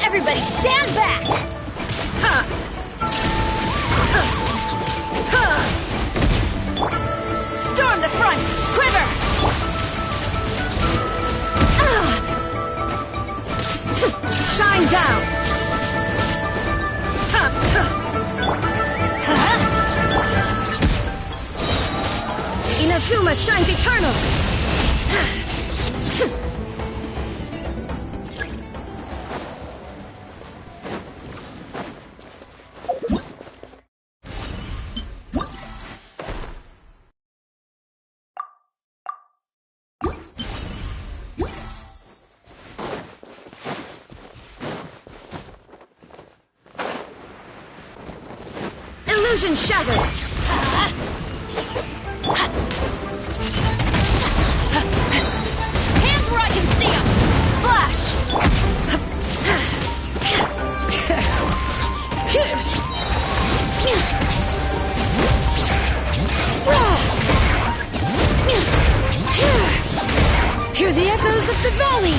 Everybody stand back! Storm the front! Quiver! Shine down! Inazuma shines eternal! Illusion shattered! Hands where I can see them! Flash! Hear the echoes of the valley!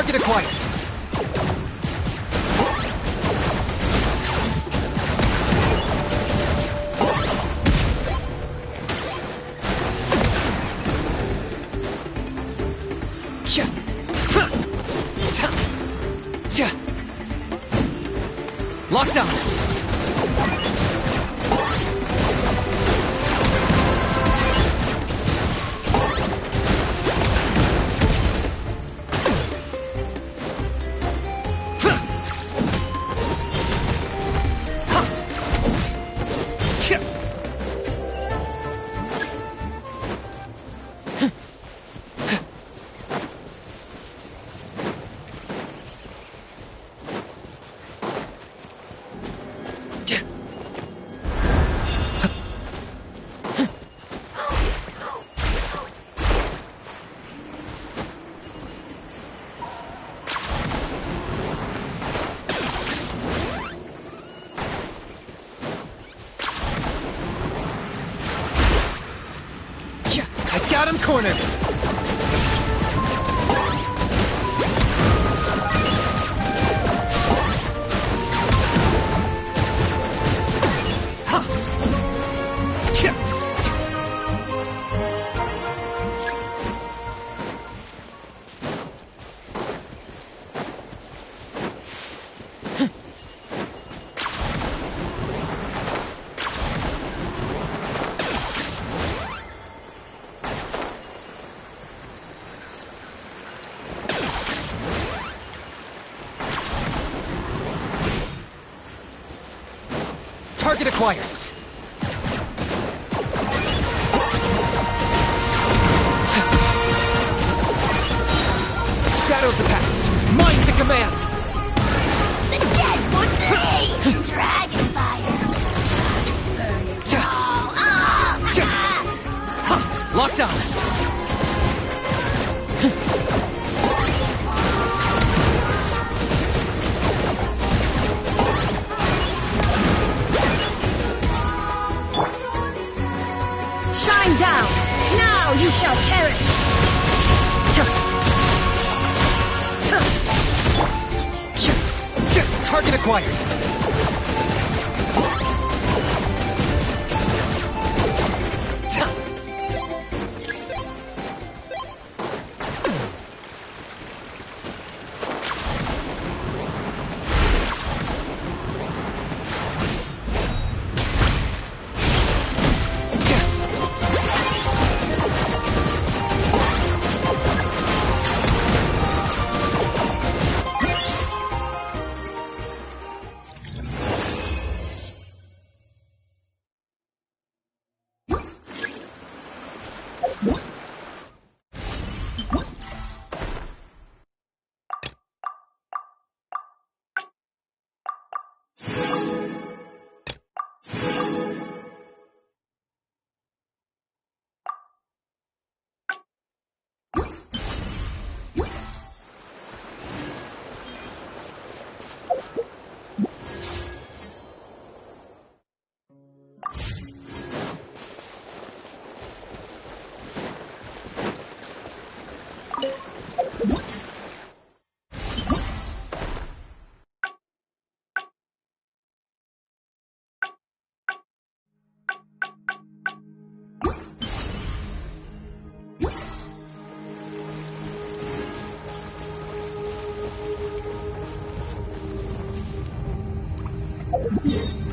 Target acquired. Lockdown. Got him cornered. Target acquired. Shadow of the past. Mind the command. The dead would be Dragonfire. Lockdown. Down! Now you shall perish! Target acquired! Yeah.